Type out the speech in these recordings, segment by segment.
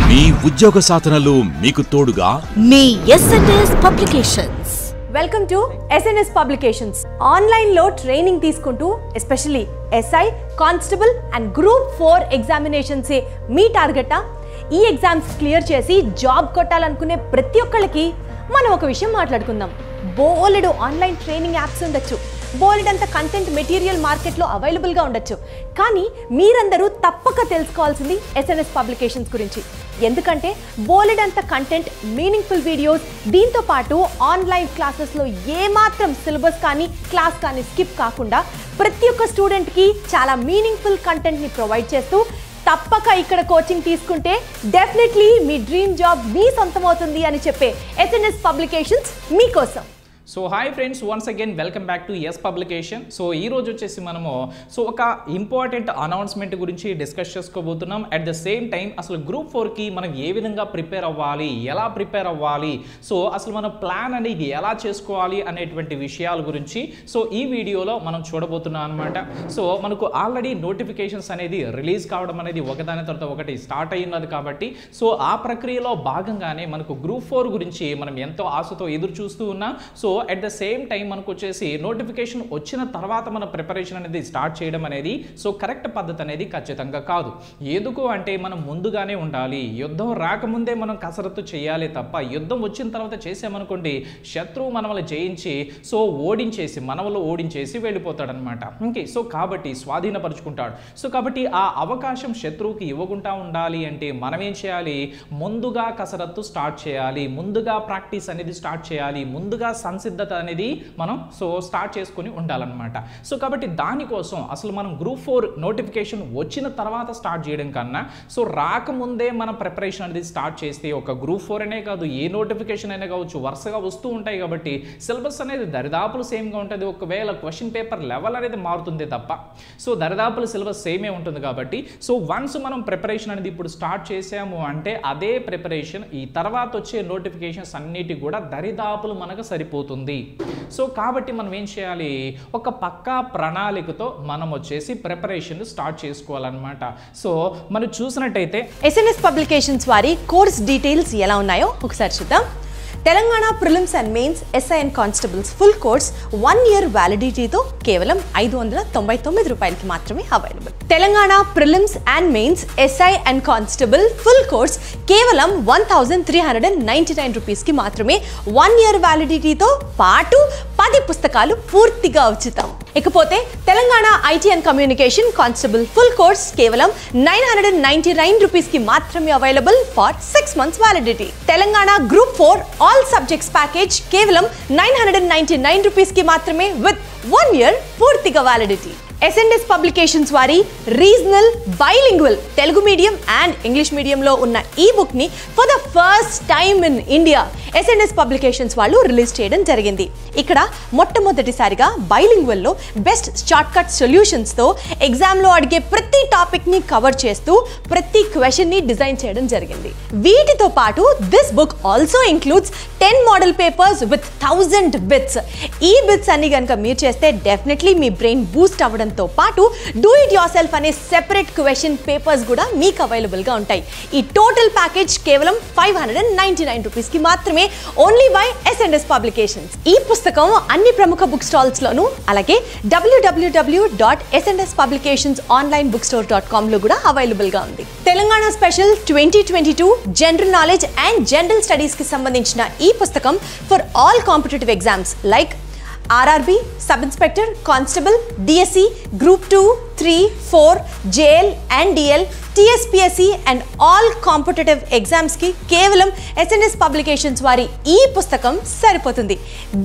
మీ ఉద్యోగ సాధనలో మీకు తోడుగా మీ SNS publications. Welcome to SNS publications. Online లో ట్రైనింగ్ తీసుకుంటూ especially SI, constable and group 4 examinations మీ టార్గెటా? ఈ ఎగ్జామ్స్ క్లియర్ చేసి జాబ్ కొట్టాలనుకునే ప్రతి ఒక్కళ్ళకి మనం ఒక విషయం మాట్లాడుకుందాం. బోలెడు ఆన్లైన్ ట్రైనింగ్ యాప్స్ ఉండొచ్చు, బోలెడంత కంటెంట్ మెటీరియల్ మార్కెట్లో అవైలబుల్గా ఉండొచ్చు. కానీ మీరందరూ తప్పక తెలుసుకోవాల్సింది ఎస్ఎన్ఎస్ పబ్లికేషన్స్ గురించి. ఎందుకంటే బోలెడంత కంటెంట్, మీనింగ్ఫుల్ వీడియోస్, దీంతో పాటు ఆన్లైన్ క్లాసెస్లో ఏమాత్రం సిలబస్ కానీ క్లాస్ కానీ స్కిప్ కాకుండా ప్రతి ఒక్క స్టూడెంట్కి చాలా మీనింగ్ఫుల్ కంటెంట్ని ప్రొవైడ్ చేస్తూ తప్పక ఇక్కడ కోచింగ్ తీసుకుంటే డెఫినెట్లీ మీ డ్రీమ్ జాబ్ మీ సొంతం అవుతుంది అని చెప్పే ఎస్ఎన్ఎస్ పబ్లికేషన్స్ మీకోసం. So hi friends, once again welcome back to S publication. So ఈ రోజు వచ్చేసి మనము ఒక ఇంపార్టెంట్ అనౌన్స్మెంట్ గురించి డిస్కస్ చేసుకోబోతున్నాం. అట్ ద సేమ్ టైం అసలు గ్రూప్ 4కి మనం ఏ విధంగా ప్రిపేర్ అవ్వాలి, ఎలా ప్రిపేర్ అవ్వాలి, సో అసలు మన ప్లాన్ అనేది ఎలా చేసుకోవాలి అనేటువంటి విషయాల గురించి సో ఈ వీడియోలో మనం చూడబోతున్నాం అనమాట. సో మనకు ఆల్రెడీ నోటిఫికేషన్స్ అనేది రిలీజ్ కావడం అనేది ఒకదాని తర్వాత ఒకటి స్టార్ట్ అయ్యున్నది కాబట్టి సో ఆ ప్రక్రియలో భాగంగానే మనకు గ్రూప్ 4 గురించి మనం ఎంతో ఆశతో ఎదురు చూస్తూ ఉన్నాం. So at the same time మనకు వచ్చేసి నోటిఫికేషన్ వచ్చిన తర్వాత మన ప్రిపరేషన్ అనేది స్టార్ట్ చేయడం అనేది సో కరెక్ట్ పద్ధతి అనేది ఖచ్చితంగా కాదు. ఎందుకు అంటే మనం ముందుగానే ఉండాలి. యుద్ధం రాకముందే మనం కసరత్తు చేయాలి తప్ప యుద్ధం వచ్చిన తర్వాత చేసామనుకోండి శత్రువు మనల్ని జయించి సో మనవలు ఓడించేసి వెళ్ళిపోతాడనమాట. ఓకే, సో కాబట్టి స్వాధీనపరుచుకుంటాడు. సో కాబట్టి ఆ అవకాశం శత్రువుకి ఇవ్వకుండా ఉండాలి అంటే మనం ఏం చేయాలి? ముందుగా కసరత్తు స్టార్ట్ చేయాలి, ముందుగా ప్రాక్టీస్ అనేది స్టార్ట్ చేయాలి, ముందుగా సిద్ధత అనేది మనం సో స్టార్ట్ చేసుకొని ఉండాలన్నమాట. సో కాబట్టి దానికోసం అసలు మనం గ్రూప్ 4 నోటిఫికేషన్ వచ్చిన తర్వాత స్టార్ట్ చేయడం కన్నా సో రాకముందే మన ప్రిపరేషన్ అనేది స్టార్ట్ చేస్తే ఒక గ్రూప్ 4 అనే కాదు, ఏ నోటిఫికేషన్ అయినా కావచ్చు, వరుసగా వస్తూ ఉంటాయి కాబట్టి సిలబస్ అనేది దరిదాపులు సేమ్గా ఉంటుంది. ఒకవేళ క్వశ్చన్ పేపర్ లెవెల్ అనేది మారుతుంది తప్ప సో దరిదాపులు సిలబస్ సేమే ఉంటుంది కాబట్టి సో వన్స్ మనం ప్రిపరేషన్ అనేది ఇప్పుడు స్టార్ట్ చేసాము అంటే అదే ప్రిపరేషన్ ఈ తర్వాత వచ్చే నోటిఫికేషన్స్ అన్నిటి కూడా దరిదాపులు మనకు సరిపోతుంది. సో కాబట్టి మనం ఏం చేయాలి? ఒక పక్కా ప్రణాళికతో మనం వచ్చేసి ప్రిపరేషన్ స్టార్ట్ చేసుకోవాలన్నమాట. సో మనం చూసినట్టయితే ఎస్ఎన్ఎస్ పబ్లికేషన్స్ వారి కోర్స్ డీటెయిల్స్ ఎలా ఉన్నాయో ఒకసారి చూద్దాం. Telangana prelims and mains SI and constables full course 1 year వ్యాలిడిటీతో కేవలం 599 రూపాయలకి మాత్రమే available. Telangana prelims and mains SI and constable full course కేవలం 1399 రూపీస్కి మాత్రమే 1 ఇయర్ వ్యాలిడిటీతో పాటు 10 పుస్తకాలు పూర్తిగా ఉచితం. ఇకపోతే Telangana IT and communication constable full course కేవలం 999 రూపీస్కి మాత్రమే available for 6 months validity. Telangana group 4 all subjects package కేవలం 999 రూపీస్కి మాత్రమే విత్ 1 ఇయర్ పూర్తిగా వ్యాలిడిటీ. ఎస్ఎన్ఎస్ పబ్లికేషన్స్ వారి regional bilingual Telugu medium and English మీడియంలో ఉన్న ఈ బుక్ ని for the first time in India SNS publications వాళ్ళు రిలీజ్ చేయడం జరిగింది. ఇక్కడ మొట్టమొదటిసారిగా బైలింగ్వల్ లో బెస్ట్ షార్ట్ కట్ సొల్యూషన్స్ తో ఎగ్జామ్ లో అడిగే ప్రతి టాపిక్ ని కవర్ చేస్తూ ప్రతి క్వశ్చన్ ని డిజైన్ చేయడం జరిగింది. వీటితో పాటు this book also includes 10 model papers with 1000 bits. ఈ బిట్స్ అన్ని కనుక మీరు చేస్తే డెఫినెట్లీ మీ బ్రెయిన్ బూస్ట్ అవ్వడం తో పాటు డూ ఇట్ యోర్ సెల్ఫ్ అనే సెపరేట్ క్వశ్చన్ పేపర్స్ కూడా మీకు అవైలబుల్ గా ఉంటాయి. ఈ టోటల్ ప్యాకేజ్ కేవలం 599 రూపీస్ కి మాత్రమే ఓన్లీ బై ఎస్ఎన్ఎస్ పబ్లికేషన్స్. ఈ పుస్తకం అన్ని ప్రముఖ బుక్ స్టాల్స్ లోను అలాగే www.snspublicationsonlinebookstore.com లో కూడా అవైలబుల్ గా ఉంది. Telangana special 2022 general knowledge and general studies కి సంబంధించిన ఈ పుస్తకం for all competitive exams like RRB, Sub Inspector, Constable, DSC, Group 2, 3, 4, JL and DL, TSPSC and all competitive exams కి కేవలం ఎస్ఎన్ఎస్ పబ్లికేషన్స్ వారి ఈ పుస్తకం సరిపోతుంది.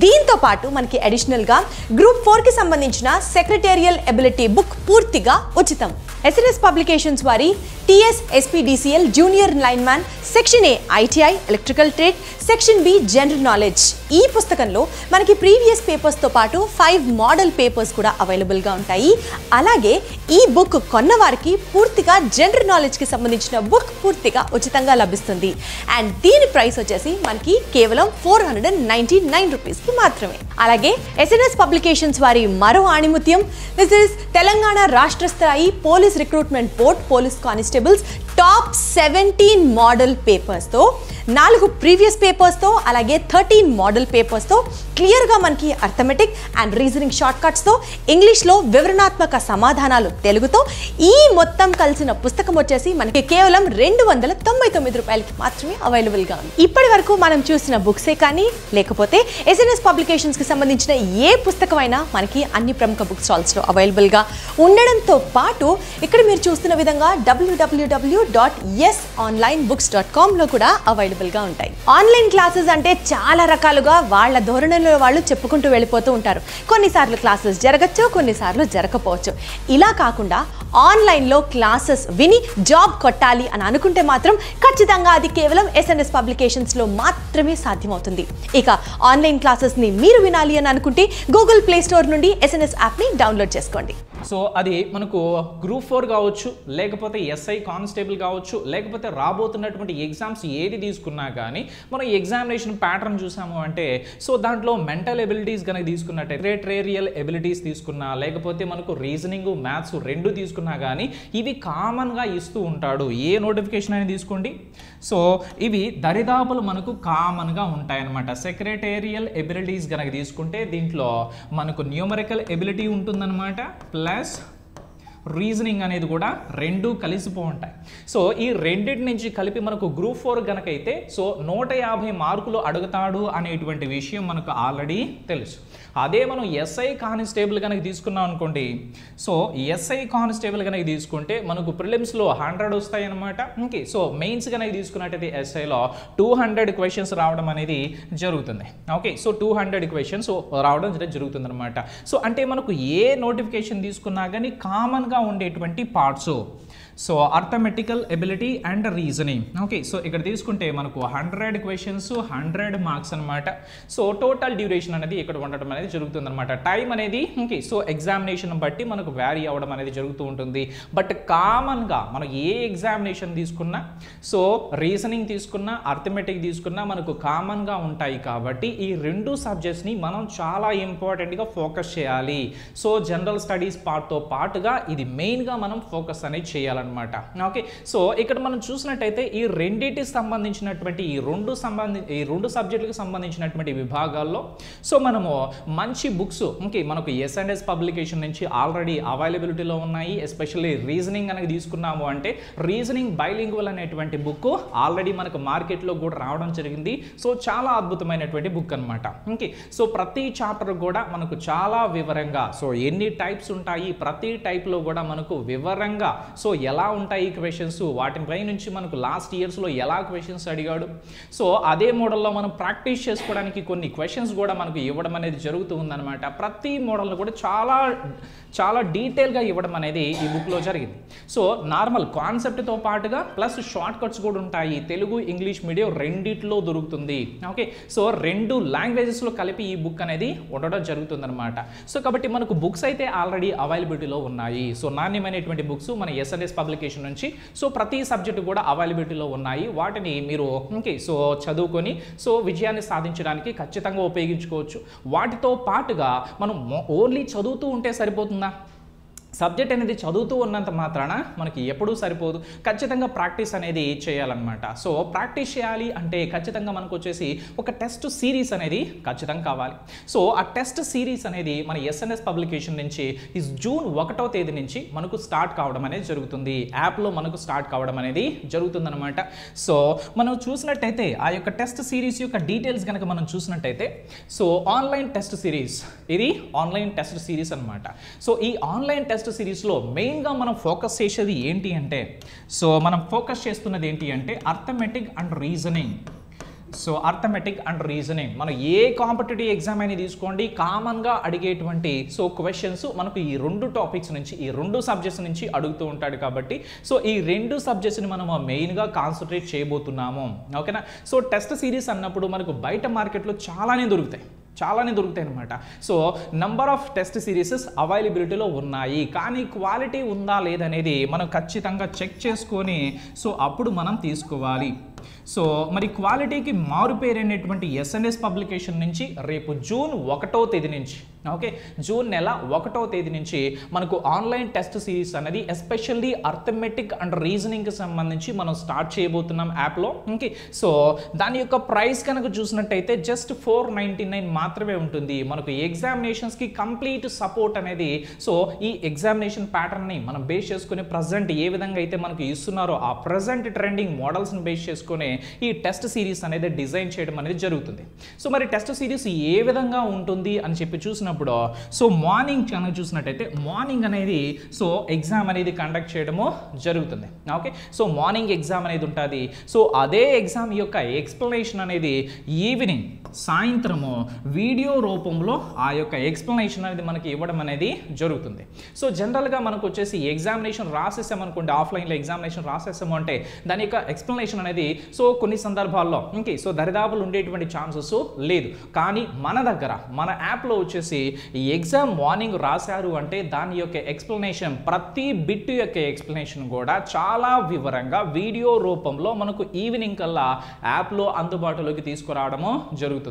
దీంతో పాటు మనకి అడిషనల్ గా గ్రూప్ 4 కి సంబంధించిన సెక్రటేరియల్ ఎబిలిటీ బుక్ పూర్తిగా ఉచితం. ఎస్ఎన్ఎస్ పబ్లికేషన్స్ వారి TS SPDCL junior lineman, section A ITI electrical trade, section B general knowledge. ఈ పుస్తకంలో మనకి ప్రీవియస్ పేపర్స్ తో పాటు 5 మోడల్ పేపర్స్ కూడా అవైలబుల్ గా ఉంటాయి. అలాగే ఈ బుక్ కొన్న వారికి పూర్తిగా జనరల్ నాలెడ్జ్ కి సంబంధించిన బుక్ పూర్తిగా ఉచితంగా లభిస్తుంది. అండ్ దీని ప్రైస్ వచ్చేసి మనకి కేవలం 499 రూపీస్ కి మాత్రమే. అలాగే ఎస్ఎన్ఎస్ పబ్లికేషన్స్ వారి మరో ఆణిముత్యం దిస్ ఇస్ తెలంగాణ రాష్ట్ర స్థాయి police recruitment board police constables top 17 model పేపర్స్తో 4 ప్రీవియస్ పేపర్స్తో అలాగే 13 మోడల్ పేపర్స్తో క్లియర్గా మనకి అర్థమెటిక్ అండ్ రీజనింగ్ షార్ట్ కట్స్తో ఇంగ్లీష్లో వివరణాత్మక సమాధానాలు తెలుగుతో ఈ మొత్తం కలిసిన పుస్తకం వచ్చేసి మనకి కేవలం 299 రూపాయలకి మాత్రమే అవైలబుల్గా ఉంది. ఇప్పటి వరకు మనం చూసిన బుక్సే కానీ లేకపోతే ఎస్ఎన్ఎస్ పబ్లికేషన్స్కి సంబంధించిన ఏ పుస్తకమైనా మనకి అన్ని ప్రముఖ బుక్ స్టాల్స్లో అవైలబుల్గా ఉండడంతో పాటు ఇక్కడ మీరు చూస్తున్న విధంగా www.yesonlinebooks.com కూడా అవైలబుల్గా ఉంటాయి. ఆన్లైన్ క్లాసెస్ అంటే చాలా రకాలుగా వాళ్ళ ధోరణిలో వాళ్ళు చెప్పుకుంటూ వెళ్ళిపోతూ ఉంటారు. కొన్నిసార్లు క్లాసెస్ జరగచ్చు, కొన్నిసార్లు జరగకపోవచ్చు. ఇలా కాకుండా ఆన్లైన్లో క్లాసెస్ విని జాబ్ కొట్టాలి అని అనుకుంటే మాత్రం ఖచ్చితంగా అది కేవలం ఎస్ఎన్ఎస్ పబ్లికేషన్స్లో మాత్రమే సాధ్యమవుతుంది. ఇక ఆన్లైన్ క్లాసెస్ని మీరు వినాలి అని అనుకుంటే గూగుల్ ప్లే స్టోర్ నుండి ఎస్ఎన్ఎస్ యాప్ని డౌన్లోడ్ చేసుకోండి. సో అది మనకు గ్రూప్ 4 కావచ్చు, లేకపోతే ఎస్ఐ కానిస్టేబుల్ కావచ్చు, లేకపోతే రాబోతున్నటువంటి ఎగ్జామ్స్ ఏది తీసుకున్నా కానీ మనం ఎగ్జామినేషన్ ప్యాటర్న్ చూసాము అంటే సో దాంట్లో మెంటల్ ఎబిలిటీస్ కనుక తీసుకున్నట్టే సెక్రటేరియల్ ఎబిలిటీస్ తీసుకున్నా లేకపోతే మనకు రీజనింగ్ మ్యాథ్స్ రెండు తీసుకున్నా కానీ ఇవి కామన్గా ఇస్తూ ఉంటాడు. ఏ నోటిఫికేషన్ అయినా తీసుకోండి. సో ఇవి దరిదాపులు మనకు కామన్గా ఉంటాయన్నమాట. సెక్రటేరియల్ ఎబిలిటీస్ కనుక తీసుకుంటే దీంట్లో మనకు న్యూమరికల్ ఎబిలిటీ ఉంటుందన్నమాట, ప్లస్ రీజనింగ్ అనేది కూడా రెండు కలిసిపో ఉంటాయి. సో ఈ రెండింటి నుంచి కలిపి మనకు గ్రూప్ 4 కనుక అయితే సో 150 మార్కులు అడుగుతాడు అనేటువంటి విషయం మనకు ఆల్రెడీ తెలుసు. అదే మనం ఎస్ఐ కానిస్టేబుల్ కనుక తీసుకున్నాం అనుకోండి, సో ఎస్ఐ కానిస్టేబుల్ కనుక తీసుకుంటే మనకు ప్రిలిమ్స్లో 100 వస్తాయి అనమాట. ఓకే, సో మెయిన్స్ కనుక తీసుకున్నట్టయితే ఎస్ఐలో 200 క్వశ్చన్స్ రావడం అనేది జరుగుతుంది. ఓకే, సో 200 క్వశ్చన్స్ రావడం జరుగుతుంది అనమాట. సో అంటే మనకు ఏ నోటిఫికేషన్ తీసుకున్నా కానీ కామన్గా ఉండేటువంటి parts so arithmetical ability and reasoning. Okay, so ఇక్కడ తీసుకుంటే మనకు 100 క్వశ్చన్స్ 100 మార్క్స్ అనమాట. సో టోటల్ డ్యూరేషన్ అనేది ఇక్కడ ఉండడం అనేది జరుగుతుంది అనమాట. టైం అనేది ఓకే సో ఎగ్జామినేషన్ బట్టి మనకు వ్యారీ అవ్వడం అనేది జరుగుతూ ఉంటుంది. బట్ కామన్గా మనం ఏ ఎగ్జామినేషన్ తీసుకున్నా సో రీజనింగ్ తీసుకున్నా అర్థమెటిక్ తీసుకున్నా మనకు కామన్గా ఉంటాయి. కాబట్టి ఈ రెండు సబ్జెక్ట్స్ని మనం చాలా ఇంపార్టెంట్గా ఫోకస్ చేయాలి. సో జనరల్ స్టడీస్ పార్ట్తో పాటుగా ఇది మెయిన్గా మనం ఫోకస్ అనేది చేయాలి అనమాట. ఓకే, సో ఇక్కడ మనం చూసినట్టయితే ఈ రెండింటికి సంబంధించినటువంటి ఈ రెండు సబ్జెక్టులకు సంబంధించినటువంటి విభాగాల్లో సో మనము మంచి బుక్స్ ఓకే మనకు ఎస్ఎన్ఎస్ పబ్లికేషన్ నుంచి ఆల్రెడీ అవైలబిలిటీలో ఉన్నాయి. ఎస్పెషల్లీ రీజనింగ్ అనేది తీసుకున్నాము అంటే రీజనింగ్ బైలింగ్వల్ అనేటువంటి బుక్ ఆల్రెడీ మనకు మార్కెట్లో కూడా రావడం జరిగింది. సో చాలా అద్భుతమైనటువంటి బుక్ అనమాట. ఓకే, సో ప్రతి చాప్టర్ కూడా మనకు చాలా వివరంగా సో ఎన్ని టైప్స్ ఉంటాయి, ప్రతి టైప్లో కూడా మనకు వివరంగా సో ఎలా ఉంటాయి క్వశ్చన్స్, వాటిపై నుంచి మనకు లాస్ట్ ఇయర్స్లో ఎలా క్వశ్చన్స్ అడిగాడు సో అదే మోడల్లో మనం ప్రాక్టీస్ చేసుకోవడానికి కొన్ని క్వశ్చన్స్ కూడా మనకు ఇవ్వడం అనేది జరుగుతూ ఉందన్నమాట. ప్రతి మోడల్ను కూడా చాలా డీటెయిల్గా ఇవ్వడం అనేది ఈ బుక్లో జరిగింది. సో నార్మల్ కాన్సెప్ట్తో పాటుగా ప్లస్ షార్ట్ కట్స్ కూడా ఉంటాయి. తెలుగు ఇంగ్లీష్ మీడియం రెండిట్లో దొరుకుతుంది. ఓకే, సో 2 లాంగ్వేజెస్లో కలిపి ఈ బుక్ అనేది ఉండడం జరుగుతుంది అనమాట. సో కాబట్టి మనకు బుక్స్ అయితే ఆల్రెడీ అవైలబిలిటీలో ఉన్నాయి. సో నాణ్యమైనటువంటి బుక్స్ మన ఎస్ఎన్ఎస్ పబ్లికేషన్ నుంచి సో ప్రతి సబ్జెక్టు కూడా అవైలబిలిటీలో ఉన్నాయి. వాటిని మీరు ఓకే సో చదువుకొని సో విజయాన్ని సాధించడానికి ఖచ్చితంగా ఉపయోగించుకోవచ్చు. వాటితో పాటుగా మనం ఓన్లీ చదువుతూ ఉంటే సరిపోతుందా? సబ్జెక్ట్ అనేది చదువుతూ ఉన్నంత మాత్రాన మనకి ఎప్పుడూ సరిపోదు. ఖచ్చితంగా ప్రాక్టీస్ అనేది చేయాలన్నమాట. సో ప్రాక్టీస్ చేయాలి అంటే ఖచ్చితంగా మనకు వచ్చేసి ఒక టెస్ట్ సిరీస్ అనేది ఖచ్చితంగా కావాలి. సో ఆ టెస్ట్ సిరీస్ అనేది మన ఎస్ఎన్ఎస్ పబ్లికేషన్ నుంచి జూన్ 1వ తేదీ నుంచి మనకు స్టార్ట్ కావడం అనేది జరుగుతుంది. యాప్లో మనకు స్టార్ట్ కావడం అనేది జరుగుతుందన్నమాట. సో మనం చూసినట్టయితే ఆ యొక్క టెస్ట్ సిరీస్ యొక్క డీటెయిల్స్ కనుక మనం చూసినట్టయితే సో ఆన్లైన్ టెస్ట్ సిరీస్, ఇది ఆన్లైన్ టెస్ట్ సిరీస్ అనమాట. సో ఈ ఆన్లైన్ టెస్ట్ సిరీస్లో మెయిన్గా మనం ఫోకస్ చేసేది ఏంటి అంటే సో మనం ఫోకస్ చేస్తున్నది ఏంటి అంటే arithmetic and reasoning. So arithmetic and reasoning మనం ఏ కాంపిటేటివ్ ఎగ్జామ్ అయినా తీసుకోండి, కామన్గా అడిగేటువంటి సో క్వశ్చన్స్ మనకు ఈ 2 టాపిక్స్ నుంచి ఈ 2 సబ్జెక్ట్స్ నుంచి అడుగుతూ ఉంటాడు. కాబట్టి సో ఈ 2 సబ్జెక్ట్స్ని మనం మెయిన్గా కాన్సన్ట్రేట్ చేయబోతున్నాము. ఓకేనా? సో టెస్ట్ సిరీస్ అన్నప్పుడు మనకు బయట మార్కెట్లో చాలానే దొరుకుతాయి అనమాట. So number of test series అవైలబిలిటీలో ఉన్నాయి. కానీ క్వాలిటీ ఉందా లేదనేది మనం ఖచ్చితంగా చెక్ చేసుకొని సో అప్పుడు మనం తీసుకోవాలి. సో మరి క్వాలిటీకి మారుపేరైనటువంటి ఎస్ఎన్ఎస్ పబ్లికేషన్ నుంచి రేపు జూన్ 1వ తేదీ నుంచి ఓకే జూన్ నెల 1వ తేదీ నుంచి మనకు ఆన్లైన్ టెస్ట్ సిరీస్ అనేది ఎస్పెషల్లీ అర్థమెటిక్ అండ్ రీజనింగ్కి సంబంధించి మనం స్టార్ట్ చేయబోతున్నాం యాప్లో. ఓకే సో దాని యొక్క ప్రైస్ కనుక చూసినట్టయితే జస్ట్ $499 మాత్రమే ఉంటుంది. మనకు ఎగ్జామినేషన్స్కి కంప్లీట్ సపోర్ట్ అనేది సో ఈ ఎగ్జామినేషన్ ప్యాటర్న్ని మనం బేస్ చేసుకుని ప్రజెంట్ ఏ విధంగా అయితే మనకు ఇస్తున్నారో ఆ ప్రజెంట్ ట్రెండింగ్ మోడల్స్ని బేస్ చేసుకుని ఈ టెస్ట్ సిరీస్ అనేది డిజైన్ చేయడం అనేది జరుగుతుంది. సో మరి టెస్ట్ సిరీస్ ఏ విధంగా ఉంటుంది అని చెప్పి చూసినప్పుడు సో మార్నింగ్ కనుక చూసినట్టయితే మార్నింగ్ అనేది సో ఎగ్జామ్ అనేది కండక్ట్ చేయడము జరుగుతుంది. ఓకే సో మార్నింగ్ ఎగ్జామ్ అనేది ఉంటుంది. సో అదే ఎగ్జామ్ యొక్క ఎక్స్ప్లెనేషన్ అనేది ఈవినింగ్ సాయంత్రము వీడియో రూపంలో ఆ యొక్క ఎక్స్ప్లెనేషన్ అనేది మనకి ఇవ్వడం అనేది జరుగుతుంది. సో జనరల్గా మనకు వచ్చేసి ఎగ్జామినేషన్ రాసేసామనుకోండి, ఆఫ్లైన్లో ఎగ్జామినేషన్ రాసేసాము అంటే దాని యొక్క ఎక్స్ప్లెనేషన్ అనేది సో కొన్ని సందర్భాల్లో ఓకే సో దరిదాపులు ఉండేటువంటి ఛాన్సెస్ లేదు. కానీ మన దగ్గర మన యాప్లో వచ్చేసి ఈ ఎగ్జామ్ మార్నింగ్ రాశారు అంటే దాని యొక్క ఎక్స్ప్లెనేషన్ ప్రతి బిట్ యొక్క ఎక్స్ప్లెనేషన్ కూడా చాలా వివరంగా వీడియో రూపంలో మనకు ఈవినింగ్ కల్లా యాప్లో అందుబాటులోకి తీసుకురావడము జరుగుతుంది.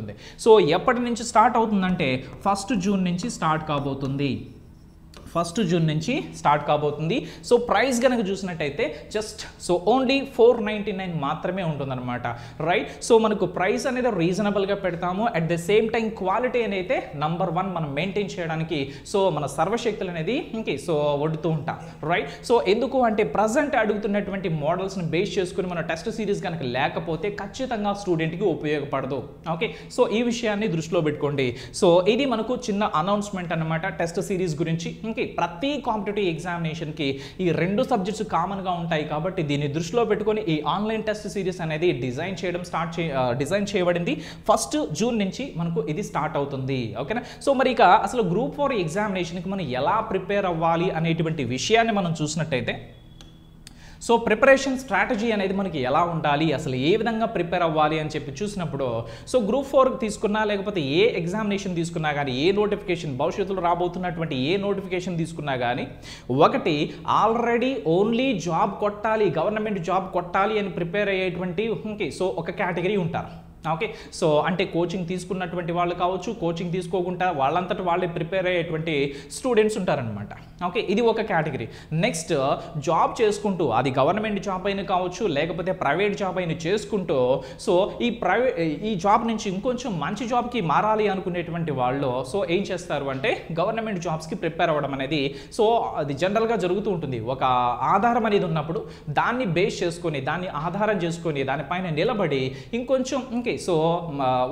సో ఎప్పటి నుంచి స్టార్ట్ అవుతుందంటే 1 జూన్ నుంచి స్టార్ట్ కాబోతుంది. 1 జూన్ నుంచి స్టార్ట్ కాబోతుంది. సో ప్రైస్ కనుక చూసినట్టయితే జస్ట్ సో ఓన్లీ $499 మాత్రమే ఉంటుందన్నమాట. రైట్ సో మనకు ప్రైస్ అనేది రీజనబుల్గా పెడతాము. At the same time quality అనేది నంబర్ 1 మనం మెయింటైన్ చేయడానికి సో మన సర్వశక్తులు అనేది ఇంకే సో వడుతూ ఉంటాం. రైట్ సో ఎందుకు అంటే ప్రజెంట్ అడుగుతున్నటువంటి మోడల్స్ని బేస్ చేసుకుని మన టెస్ట్ సిరీస్ కనుక లేకపోతే ఖచ్చితంగా స్టూడెంట్కి ఉపయోగపడదు. ఓకే సో ఈ విషయాన్ని దృష్టిలో పెట్టుకోండి. సో ఇది మనకు చిన్న అనౌన్స్మెంట్ అనమాట టెస్ట్ సిరీస్ గురించి. ఇంకే ప్రతి కాంపిటేటివ్ ఎగ్జామినేషన్కి ఈ 2 సబ్జెక్ట్స్ కామన్గా ఉంటాయి కాబట్టి దీన్ని దృష్టిలో పెట్టుకొని ఈ ఆన్లైన్ టెస్ట్ సిరీస్ అనేది డిజైన్ చేయబడింది. 1 జూన్ నుంచి మనకు ఇది స్టార్ట్ అవుతుంది. ఓకేనా సో మరి ఇక అసలు గ్రూప్ 4 ఎగ్జామినేషన్కి మనం ఎలా ప్రిపేర్ అవ్వాలి అనేటువంటి విషయాన్ని మనం చూసినట్టయితే సో ప్రిపరేషన్ స్ట్రాటజీ అనేది మనకి ఎలా ఉండాలి, అసలు ఏ విధంగా ప్రిపేర్ అవ్వాలి అని చెప్పి చూసినప్పుడు సో గ్రూప్ 4 తీసుకున్నా లేకపోతే ఏ ఎగ్జామినేషన్ తీసుకున్నా కానీ ఏ నోటిఫికేషన్ భవిష్యత్తులో రాబోతున్నటువంటి ఏ నోటిఫికేషన్ తీసుకున్నా కానీ ఒకటి ఆల్రెడీ ఓన్లీ జాబ్ కొట్టాలి, గవర్నమెంట్ జాబ్ కొట్టాలి అని ప్రిపేర్ అయ్యేటువంటి సో ఒక కేటగిరీ ఉంటారు. ఓకే సో అంటే కోచింగ్ తీసుకున్నటువంటి వాళ్ళు కావచ్చు, కోచింగ్ తీసుకోకుండా వాళ్ళంతటా వాళ్ళే ప్రిపేర్ అయ్యేటువంటి స్టూడెంట్స్ ఉంటారనమాట. ఓకే ఇది ఒక కేటగిరీ. నెక్స్ట్ జాబ్ చేసుకుంటూ అది గవర్నమెంట్ జాబ్ అయినా కావచ్చు లేకపోతే ప్రైవేట్ జాబ్ అయినా చేసుకుంటూ సో ఈ జాబ్ నుంచి ఇంకొంచెం మంచి జాబ్కి మారాలి అనుకునేటువంటి వాళ్ళు సో ఏం చేస్తారు అంటే గవర్నమెంట్ జాబ్స్కి ప్రిపేర్ అవ్వడం అనేది సో అది జనరల్గా జరుగుతూ ఉంటుంది. ఒక ఆధారం అనేది ఉన్నప్పుడు దాన్ని బేస్ చేసుకొని దాన్ని ఆధారం చేసుకొని దానిపైన నిలబడి ఇంకొంచెం సో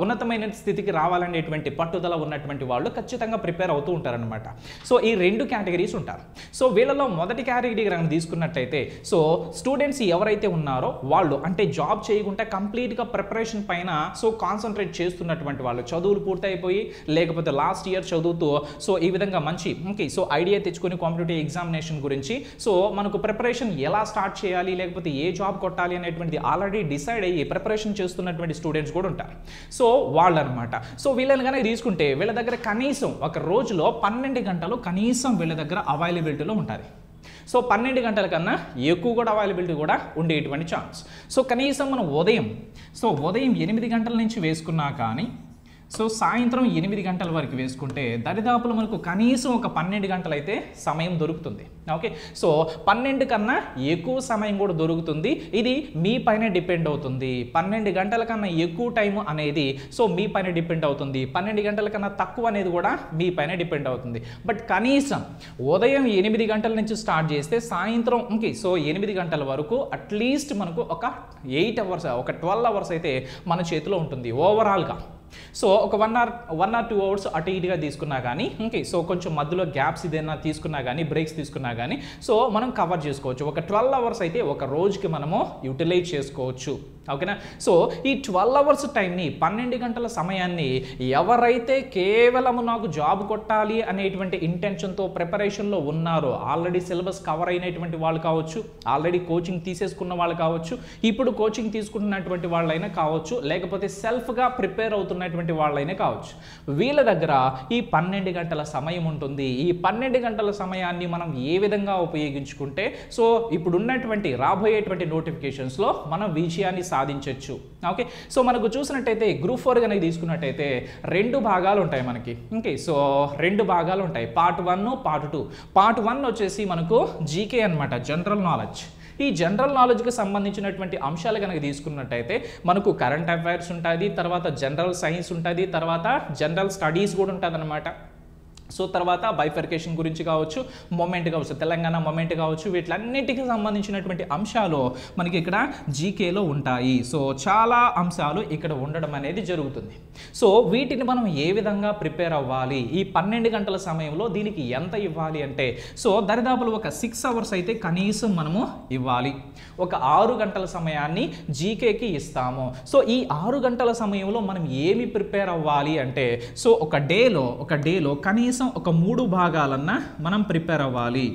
ఉన్నతమైన స్థితికి రావాలనేటువంటి పట్టుదల ఉన్నటువంటి వాళ్ళు ఖచ్చితంగా ప్రిపేర్ అవుతూ ఉంటారనమాట. సో ఈ 2 కేటగిరీస్ ఉంటారు. సో వీళ్ళలో మొదటి కేటగిరీ కనుక తీసుకున్నట్టయితే సో స్టూడెంట్స్ ఎవరైతే ఉన్నారో వాళ్ళు అంటే జాబ్ చేయకుండా కంప్లీట్గా ప్రిపరేషన్ పైన సో కాన్సన్ట్రేట్ చేస్తున్నటువంటి వాళ్ళు, చదువులు పూర్తయిపోయి లేకపోతే లాస్ట్ ఇయర్ చదువుతూ సో ఈ విధంగా మంచి సో ఐడియా తెచ్చుకొని కాంపిటేటివ్ ఎగ్జామినేషన్ గురించి సో మనకు ప్రిపరేషన్ ఎలా స్టార్ట్ చేయాలి లేకపోతే ఏ జాబ్ కొట్టాలి అనేటువంటిది ఆల్రెడీ డిసైడ్ అయ్యి ప్రిపరేషన్ చేస్తున్నటువంటి స్టూడెంట్స్ కూడా ఉంటారు. సో వాళ్ళు అనమాట. సో వీళ్ళని కనుక తీసుకుంటే వీళ్ళ దగ్గర కనీసం ఒక రోజులో 12 గంటలు కనీసం వీళ్ళ దగ్గర అవైలబిలిటీలో ఉంటుంది. సో 12 గంటల కన్నా ఎక్కువ కూడా అవైలబిలిటీ కూడా ఉండేటువంటి ఛాన్స్. సో కనీసం మనం ఉదయం 8 గంటల నుంచి వేసుకున్నా కానీ సో సాయంత్రం 8 గంటల వరకు వేసుకుంటే దరిదాపులు మనకు కనీసం ఒక 12 గంటలు అయితే సమయం దొరుకుతుంది. ఓకే సో 12 కన్నా ఎక్కువ సమయం కూడా దొరుకుతుంది. ఇది మీ పైన డిపెండ్ అవుతుంది. 12 గంటల కన్నా ఎక్కువ టైం అనేది సో మీ పైన డిపెండ్ అవుతుంది. 12 గంటల కన్నా తక్కువ అనేది కూడా మీ పైన డిపెండ్ అవుతుంది. బట్ కనీసం ఉదయం 8 గంటల నుంచి స్టార్ట్ చేస్తే సాయంత్రం సో 8 గంటల వరకు అట్లీస్ట్ మనకు ఒక 8 అవర్స్ ఒక 12 అవర్స్ అయితే మన చేతిలో ఉంటుంది ఓవరాల్గా. సో ఒక 1 or 2 అవర్స్ అటు ఇటుగా తీసుకున్నా కానీ సో కొంచెం మధ్యలో గ్యాప్స్ ఏదైనా తీసుకున్నా కానీ బ్రేక్స్ తీసుకున్నా కానీ సో మనం కవర్ చేసుకోవచ్చు. ఒక 12 అవర్స్ అయితే ఒక రోజుకి మనము యూటిలైజ్ చేసుకోవచ్చు. ఓకేనా సో ఈ 12 అవర్స్ టైంని 12 గంటల సమయాన్ని ఎవరైతే కేవలము నాకు జాబ్ కొట్టాలి అనేటువంటి ఇంటెన్షన్తో ప్రిపరేషన్లో ఉన్నారో ఆల్రెడీ సిలబస్ కవర్ అయినటువంటి వాళ్ళు కావచ్చు, ఆల్రెడీ కోచింగ్ తీసేసుకున్న వాళ్ళు కావచ్చు, ఇప్పుడు కోచింగ్ తీసుకుంటున్నటువంటి వాళ్ళైనా కావచ్చు, లేకపోతే సెల్ఫ్గా ప్రిపేర్ అవుతున్నటువంటి వాళ్ళైనా కావచ్చు, వీళ్ళ దగ్గర ఈ 12 గంటల సమయం ఉంటుంది. ఈ 12 గంటల సమయాన్ని మనం ఏ విధంగా ఉపయోగించుకుంటే సో ఇప్పుడున్నటువంటి రాబోయేటువంటి నోటిఫికేషన్స్లో మనం విజయాన్ని సాధించవచ్చు. ఓకే, సో మనకు చూసినట్టయితే గ్రూప్ 4 కనుక తీసుకున్నట్టయితే 2 భాగాలు ఉంటాయి మనకి. ఓకే, సో 2 భాగాలు ఉంటాయి, పార్ట్ 1 పార్ట్ 2. పార్ట్ 1 వచ్చేసి మనకు జీకే అనమాట, జనరల్ నాలెడ్జ్. ఈ జనరల్ నాలెడ్జ్కి సంబంధించినటువంటి అంశాలు కనుక తీసుకున్నట్టయితే మనకు కరెంట్ అఫైర్స్ ఉంటుంది, తర్వాత జనరల్ సైన్స్ ఉంటుంది, తర్వాత జనరల్ స్టడీస్ కూడా ఉంటుంది అనమాట. సో తర్వాత బైఫర్కేషన్ గురించి కావచ్చు, మొమెంట్ కావచ్చు, తెలంగాణ మొమెంట్ కావచ్చు, వీటిలన్నిటికీ సంబంధించినటువంటి అంశాలు మనకి ఇక్కడ జీకేలో ఉంటాయి. సో చాలా అంశాలు ఇక్కడ ఉండడం అనేది జరుగుతుంది. సో వీటిని మనం ఏ విధంగా ప్రిపేర్ అవ్వాలి, ఈ 12 గంటల సమయంలో దీనికి ఎంత ఇవ్వాలి అంటే, సో దరిదాపులు ఒక 6 అవర్స్ అయితే కనీసం మనము ఇవ్వాలి. ఒక 6 గంటల సమయాన్ని జీకేకి ఇస్తాము. సో ఈ 6 గంటల సమయంలో మనం ఏమి ప్రిపేర్ అవ్వాలి అంటే, సో ఒక డేలో కనీసం ఒక 3 భాగాలన్నా మనం ప్రిపేర్ అవ్వాలి.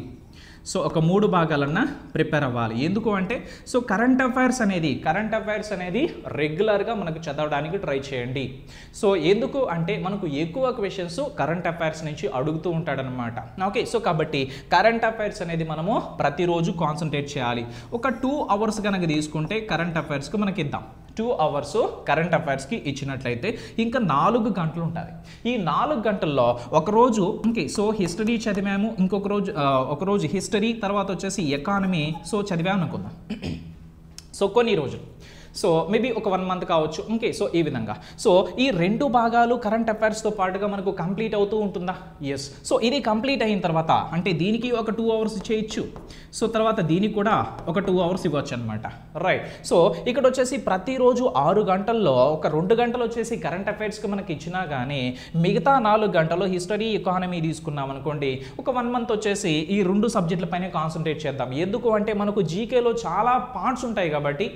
సో ఒక 3 భాగాలన్నా ప్రిపేర్ అవ్వాలి. ఎందుకు అంటే, సో కరెంట్ అఫైర్స్ అనేది రెగ్యులర్గా మనకు చదవడానికి ట్రై చేయండి. సో ఎందుకు అంటే మనకు ఎక్కువ క్వశ్చన్స్ కరెంట్ అఫైర్స్ నుంచి అడుగుతూ ఉంటాడనమాట. ఓకే, సో కాబట్టి కరెంట్ అఫైర్స్ అనేది మనము ప్రతిరోజు కాన్సన్ట్రేట్ చేయాలి. ఒక 2 అవర్స్ కనుక తీసుకుంటే కరెంట్ అఫైర్స్కి మనకి ఇద్దాం. 2 అవర్స్ కరెంట్ అఫైర్స్కి ఇచ్చినట్లయితే ఇంకా 4 గంటలు ఉంటుంది. ఈ 4 గంటల్లో ఒకరోజు ఓకే, సో హిస్టరీ చదివాము, ఒకరోజు హిస్టరీ, తర్వాత వచ్చేసి ఎకానమీ సో చదివాము అనుకుందాం. సో కొన్ని రోజులు, సో మేబీ ఒక 1 మంత్ కావచ్చు. ఓకే, సో ఈ విధంగా సో ఈ 2 భాగాలు కరెంట్ అఫైర్స్తో పాటుగా మనకు కంప్లీట్ అవుతూ ఉంటుందా? ఎస్. సో ఇది కంప్లీట్ అయిన తర్వాత అంటే దీనికి ఒక 2 అవర్స్ చేయొచ్చు, సో తర్వాత దీనికి కూడా ఒక 2 అవర్స్ ఇవ్వచ్చు అనమాట. రైట్. సో ఇక్కడ వచ్చేసి ప్రతిరోజు 6 గంటల్లో ఒక 2 గంటలు వచ్చేసి కరెంట్ అఫైర్స్కి మనకి ఇచ్చినా కానీ మిగతా 4 గంటలు హిస్టరీ ఎకానమీ తీసుకున్నాం అనుకోండి, ఒక 1 మంత్ వచ్చేసి ఈ 2 సబ్జెక్టులపైనే కాన్సన్ట్రేట్ చేద్దాం. ఎందుకు అంటే మనకు జీకేలో చాలా పార్ట్స్ ఉంటాయి కాబట్టి,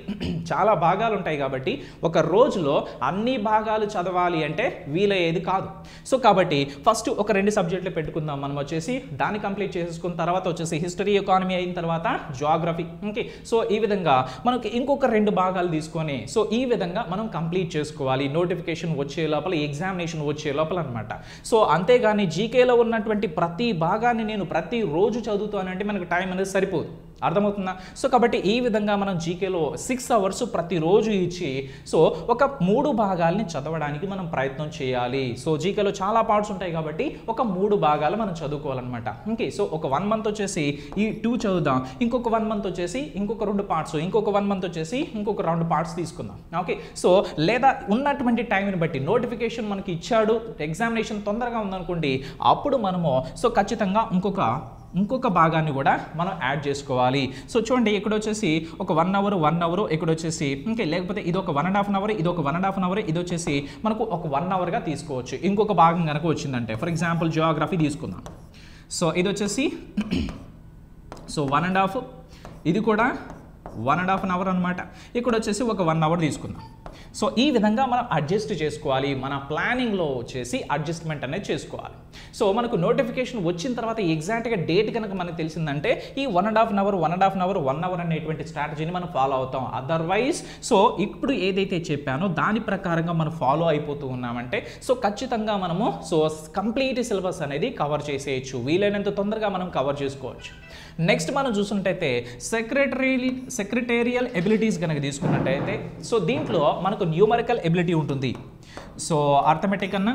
చాలా భాగాలు ఉంటాయి కాబట్టి ఒక రోజులో అన్ని భాగాలు చదవాలి అంటే వీలయ్యేది కాదు. సో కాబట్టి ఫస్ట్ ఒక 2 సబ్జెక్టులు పెట్టుకుందాం మనం వచ్చేసి, దాన్ని కంప్లీట్ చేసేసుకున్న తర్వాత వచ్చేసి హిస్టరీ ఎకానమీ అయిన తర్వాత జియోగ్రఫీ. ఓకే, సో ఈ విధంగా మనకి ఇంకొక 2 భాగాలు తీసుకొని సో ఈ విధంగా మనం కంప్లీట్ చేసుకోవాలి నోటిఫికేషన్ వచ్చే లోపల, ఎగ్జామినేషన్ వచ్చే లోపల అనమాట. సో అంతేగాని జీకేలో ఉన్నటువంటి ప్రతి భాగాన్ని నేను ప్రతిరోజు చదువుతానంటే మనకు టైం అనేది సరిపోదు. అర్థమవుతుందా? సో కాబట్టి ఈ విధంగా మనం జీకేలో 6 అవర్స్ ప్రతిరోజు ఇచ్చి సో ఒక 3 భాగాల్ని చదవడానికి మనం ప్రయత్నం చేయాలి. సో జీకేలో చాలా పార్ట్స్ ఉంటాయి కాబట్టి ఒక 3 భాగాలు మనం చదువుకోవాలన్నమాట. ఓకే, సో ఒక 1 మంత్ వచ్చేసి ఈ 2 చదువుదాం, ఇంకొక 1 మంత్ వచ్చేసి ఇంకొక 2 పార్ట్స్, ఇంకొక 1 మంత్ వచ్చేసి ఇంకొక 2 పార్ట్స్ తీసుకుందాం. ఓకే, సో లేదా ఉన్నటువంటి టైంని బట్టి నోటిఫికేషన్ మనకి ఇచ్చాడు, ఎగ్జామినేషన్ తొందరగా ఉందనుకోండి, అప్పుడు మనము సో ఖచ్చితంగా ఇంకొక భాగాన్ని కూడా మనం యాడ్ చేసుకోవాలి. సో చూడండి ఇక్కడ వచ్చేసి ఒక 1 అవర్ ఇక్కడ వచ్చేసి ఓకే, లేకపోతే ఇది ఒక 1.5 అవర్, ఇది ఒక 1.5 అవర్, ఇది వచ్చేసి మనకు ఒక 1 అవర్గా తీసుకోవచ్చు. ఇంకొక భాగం కనుక వచ్చిందంటే ఫర్ ఎగ్జాంపుల్ జియోగ్రఫీ తీసుకుందాం. సో ఇది వచ్చేసి సో 1.5, ఇది కూడా 1.5 అవర్ అనమాట. ఇక్కడ వచ్చేసి ఒక 1 అవర్ తీసుకుందాం. సో ఈ విధంగా మనం అడ్జస్ట్ చేసుకోవాలి, మన ప్లానింగ్లో వచ్చేసి అడ్జస్ట్మెంట్ అనేది చేసుకోవాలి. సో మనకు నోటిఫికేషన్ వచ్చిన తర్వాత ఎగ్జాక్ట్గా డేట్ కనుక మనకు తెలిసిందంటే ఈ 1.5 అవర్ అనేటువంటి స్ట్రాటజీని మనం ఫాలో అవుతాం. అదర్వైజ్ సో ఇప్పుడు ఏదైతే చెప్పానో దాని ప్రకారంగా మనం ఫాలో అయిపోతూ ఉన్నామంటే సో ఖచ్చితంగా మనము సో కంప్లీట్ సిలబస్ అనేది కవర్ చేసేయచ్చు, వీలైనంత తొందరగా మనం కవర్ చేసుకోవచ్చు. నెక్స్ట్ మనం చూసుకుంటే సెక్రటేరియల్ ఎబిలిటీస్ కనుక తీసుకున్నట్టయితే సో దీంట్లో మనకు న్యూమరికల్ ఎబిలిటీ ఉంటుంది. సో అర్థమెటిక్ అన్న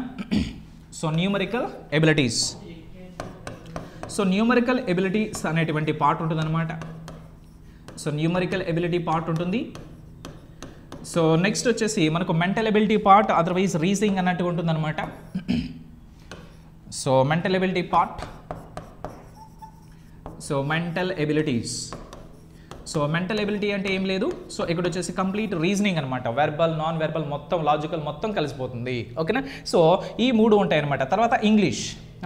so numerical abilities, so numerical abilities అనేటువంటి పార్ట్ ఉంటుంది అనమాట. సో న్యూమరికల్ ఎబిలిటీ పార్ట్ ఉంటుంది. సో నెక్స్ట్ వచ్చేసి మనకు mental ability part, otherwise reasoning అన్నట్టుగా ఉంటుంది అనమాట. So mental ability part, so mental abilities. So mental ability అంటే ఏం లేదు, సో ఇక్కడ వచ్చేసి కంప్లీట్ రీజనింగ్ అనమాట, వెర్బల్, నాన్ వెర్బల్ మొత్తం, లాజికల్ మొత్తం కలిసిపోతుంది. ఓకేనా? సో ఈ 3 ఉంటాయి అనమాట. తర్వాత ఇంగ్లీష్.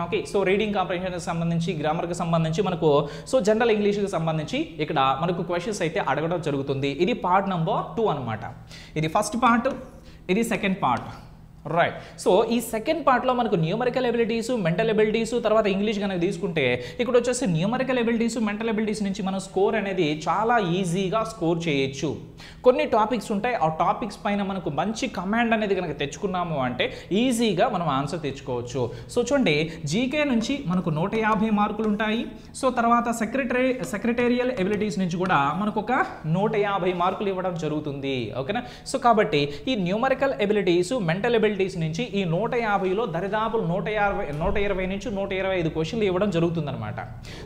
ఓకే, సో రీడింగ్ కాంప్రిహెన్షన్కి సంబంధించి, గ్రామర్కి సంబంధించి మనకు సో జనరల్ ఇంగ్లీష్కి సంబంధించి ఇక్కడ మనకు క్వశ్చన్స్ అయితే అడగడం జరుగుతుంది. ఇది పార్ట్ నెంబర్ 2 అనమాట. ఇది ఫస్ట్ పార్ట్, ఇది సెకండ్ పార్ట్. రైట్. సో ఈ సెకండ్ పార్ట్లో మనకు న్యూమరికల్ ఎబిలిటీస్, మెంటల్ ఎబిలిటీస్, తర్వాత ఇంగ్లీష్ కనుక తీసుకుంటే ఇక్కడ వచ్చేసి న్యూమరికల్ ఎబిలిటీస్, మెంటల్ ఎబిలిటీస్ నుంచి మనం స్కోర్ అనేది చాలా ఈజీగా స్కోర్ చేయొచ్చు. కొన్ని టాపిక్స్ ఉంటాయి, ఆ టాపిక్స్ పైన మనకు మంచి కమాండ్ అనేది కనుక తెచ్చుకున్నాము అంటే ఈజీగా మనం ఆన్సర్ తెచ్చుకోవచ్చు. సో చూడండి, జీకే నుంచి మనకు 150 మార్కులు ఉంటాయి. సో తర్వాత సెక్రటేరియల్ ఎబిలిటీస్ నుంచి కూడా మనకు ఒక 150 మార్కులు ఇవ్వడం జరుగుతుంది. ఓకేనా. సో కాబట్టి ఈ న్యూమరికల్ ఎబిలిటీస్, మెంటల్ ఎబిలిటీస్ నుంచి ఈ 150లో దరిదాపు 120 నుంచి 125 క్వశ్చన్లు ఇవ్వడం జరుగుతుంది అనమాట.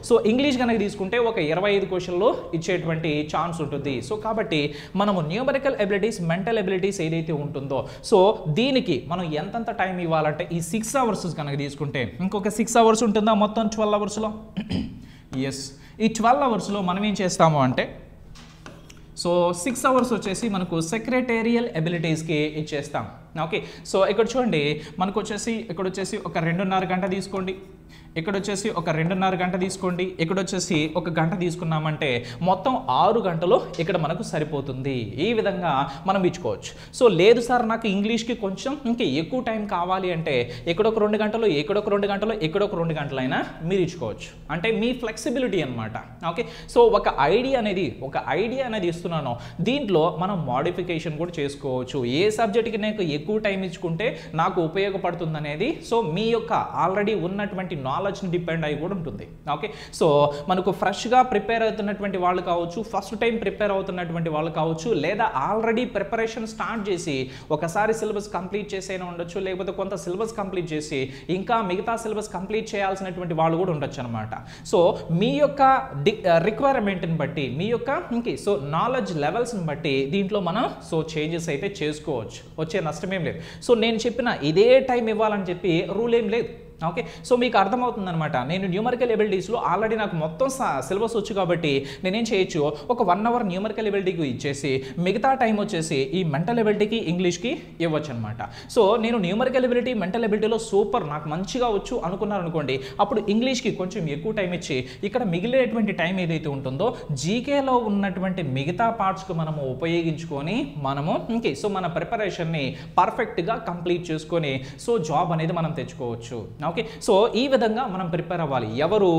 సో ఇంగ్లీష్ కనుక తీసుకుంటే ఒక 25 క్వశ్చన్లు ఇచ్చేటువంటి ఛాన్స్ ఉంటుంది. సో కాబట్టి మనము న్యూమరికల్ ఎబిలిటీస్, మెంటల్ ఎబిలిటీస్ ఏదైతే ఉంటుందో సో దీనికి మనం ఎంతంత టైం ఇవ్వాలంటే ఈ 6 అవర్స్ కనుక తీసుకుంటే ఇంకొక 6 అవర్స్ ఉంటుందా మొత్తం 12 అవర్స్లో? ఎస్, ఈ 12 అవర్స్లో మనం ఏం చేస్తాము అంటే సో 6 అవర్స్ వచ్చేసి మనకు సెక్రటేరియల్ ఎబిలిటీస్కి ఇచ్చేస్తాం. ఓకే. సో ఇక్కడ చూడండి, మనకు వచ్చేసి ఇక్కడ వచ్చేసి ఒక 2.5 గంట తీసుకోండి, ఇక్కడ వచ్చేసి ఒక 2.5 గంట తీసుకోండి, ఇక్కడ వచ్చేసి ఒక గంట తీసుకున్నామంటే మొత్తం 6 గంటలు ఇక్కడ మనకు సరిపోతుంది. ఈ విధంగా మనం ఇచ్చుకోవచ్చు. సో లేదు సార్ నాకు ఇంగ్లీష్కి కొంచెం ఇంకా ఎక్కువ టైం కావాలి అంటే ఎక్కడొక 2 గంటలు, ఎక్కడొక 2 గంటలు, ఎక్కడొక 2 గంటలైనా మీరు ఇచ్చుకోవచ్చు. అంటే మీ ఫ్లెక్సిబిలిటీ అనమాట. ఓకే. సో ఒక ఐడియా అనేది ఇస్తున్నాను. దీంట్లో మనం మోడిఫికేషన్ కూడా చేసుకోవచ్చు. ఏ సబ్జెక్ట్కి నాకు ఎక్కువ టైం ఇచ్చుకుంటే నాకు ఉపయోగపడుతుంది అనేది సో మీ యొక్క ఆల్రెడీ ఉన్నటువంటి నాలెడ్జ్ని డిపెండ్ అయ్యి కూడా ఉంటుంది. ఓకే. సో మనకు ఫ్రెష్గా ప్రిపేర్ అవుతున్నటువంటి వాళ్ళు కావచ్చు, ఫస్ట్ టైం ప్రిపేర్ అవుతున్నటువంటి వాళ్ళు కావచ్చు, లేదా ఆల్రెడీ ప్రిపరేషన్ స్టార్ట్ చేసి ఒకసారి సిలబస్ కంప్లీట్ చేసైనా ఉండొచ్చు, లేకపోతే కొంత సిలబస్ కంప్లీట్ చేసి ఇంకా మిగతా సిలబస్ కంప్లీట్ చేయాల్సినటువంటి వాళ్ళు కూడా ఉండొచ్చు అనమాట. సో మీ యొక్క రిక్వైర్మెంట్ని బట్టి, మీ యొక్క సో నాలెడ్జ్ లెవెల్స్ని బట్టి దీంట్లో మనం సో చేంజెస్ అయితే చేసుకోవచ్చు. వచ్చే నష్టమేం లేదు. సో నేను చెప్పిన ఇదే టైం ఇవ్వాలని చెప్పి రూల్ ఏం లేదు. ఓకే. సో మీకు అర్థమవుతుంది అనమాట. నేను న్యూమరికల్ ఎబిలిటీస్లో ఆల్రెడీ నాకు మొత్తం సిలబస్ వచ్చు కాబట్టి నేనేం చేయొచ్చు, ఒక 1 అవర్ న్యూమరికల్ ఎబిలిటీకి ఇచ్చేసి మిగతా టైం వచ్చేసి ఈ మెంటల్ ఎబిలిటీకి, ఇంగ్లీష్కి ఇవ్వచ్చు అనమాట. సో నేను న్యూమరికల్ ఎబిలిటీ, మెంటల్ ఎబిలిటీలో సూపర్ నాకు మంచిగా వచ్చు అనుకున్నారనుకోండి, అప్పుడు ఇంగ్లీష్కి కొంచెం ఎక్కువ టైం ఇచ్చి ఇక్కడ మిగిలేటువంటి టైం ఏదైతే ఉంటుందో జీకేలో ఉన్నటువంటి మిగతా పార్ట్స్కి మనము ఉపయోగించుకొని మనము సో మన ప్రిపరేషన్ని పర్ఫెక్ట్గా కంప్లీట్ చేసుకొని సో జాబ్ అనేది మనం తెచ్చుకోవచ్చు. ఓకే. సో ఈ విధంగా మనం ప్రిపేర్ అవ్వాలి. ఎవరు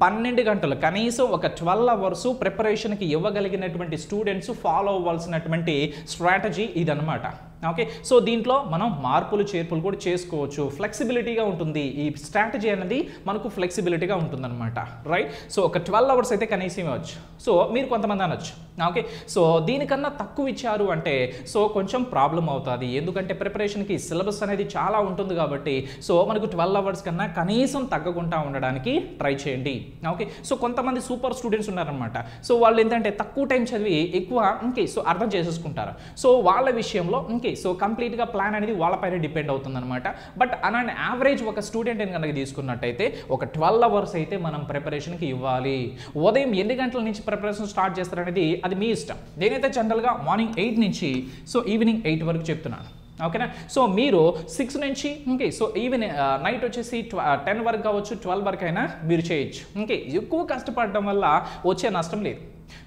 12 గంటలు కనీసం ఒక 12 అవర్స్ ప్రిపరేషన్కి ఇవ్వగలిగినటువంటి స్టూడెంట్స్ ఫాలో అవ్వాల్సినటువంటి స్ట్రాటజీ ఇదన్నమాట. ఓకే. సో దీంట్లో మనం మార్పులు చేర్పులు కూడా చేసుకోవచ్చు. ఫ్లెక్సిబిలిటీగా ఉంటుంది. ఈ స్ట్రాటజీ అనేది మనకు ఫ్లెక్సిబిలిటీగా ఉంటుందన్నమాట. రైట్. సో ఒక 12 అవర్స్ అయితే కనీసం ఇవ్వచ్చు. సో మీరు కొంతమంది అనొచ్చు, ఓకే సో దీనికన్నా తక్కువ ఇచ్చారు అంటే సో కొంచెం ప్రాబ్లం అవుతుంది. ఎందుకంటే ప్రిపరేషన్కి సిలబస్ అనేది చాలా ఉంటుంది కాబట్టి సో మనకు 12 అవర్స్ కన్నా కనీసం తగ్గకుండా ఉండడానికి ట్రై చేయండి. ఓకే. సో కొంతమంది సూపర్ స్టూడెంట్స్ ఉన్నారనమాట. సో వాళ్ళు ఏంటంటే తక్కువ టైం చదివి ఎక్కువ సో అర్థం చేసేసుకుంటారు. సో వాళ్ళ విషయంలో సో కంప్లీట్గా ప్లాన్ అనేది వాళ్ళపైన డిపెండ్ అవుతుంది అనమాట. బట్ అన్ యావరేజ్ ఒక స్టూడెంట్ కనుక తీసుకున్నట్టయితే ఒక 12 అవర్స్ అయితే మనం ప్రిపరేషన్కి ఇవ్వాలి. ఉదయం ఎన్ని గంటల నుంచి ప్రిపరేషన్ స్టార్ట్ చేస్తారనేది అది మీ ఇష్టం. నేనైతే జనరల్గా మార్నింగ్ 8 నుంచి సో ఈవినింగ్ 8 వరకు చెప్తున్నాను. ఓకేనా. సో మీరు 6 నుంచి సో ఈవినింగ్ నైట్ వచ్చేసి 10 వరకు కావచ్చు, 12 వరకు అయినా మీరు చేయొచ్చు. ఎక్కువ కష్టపడడం వల్ల వచ్చే నష్టం లేదు.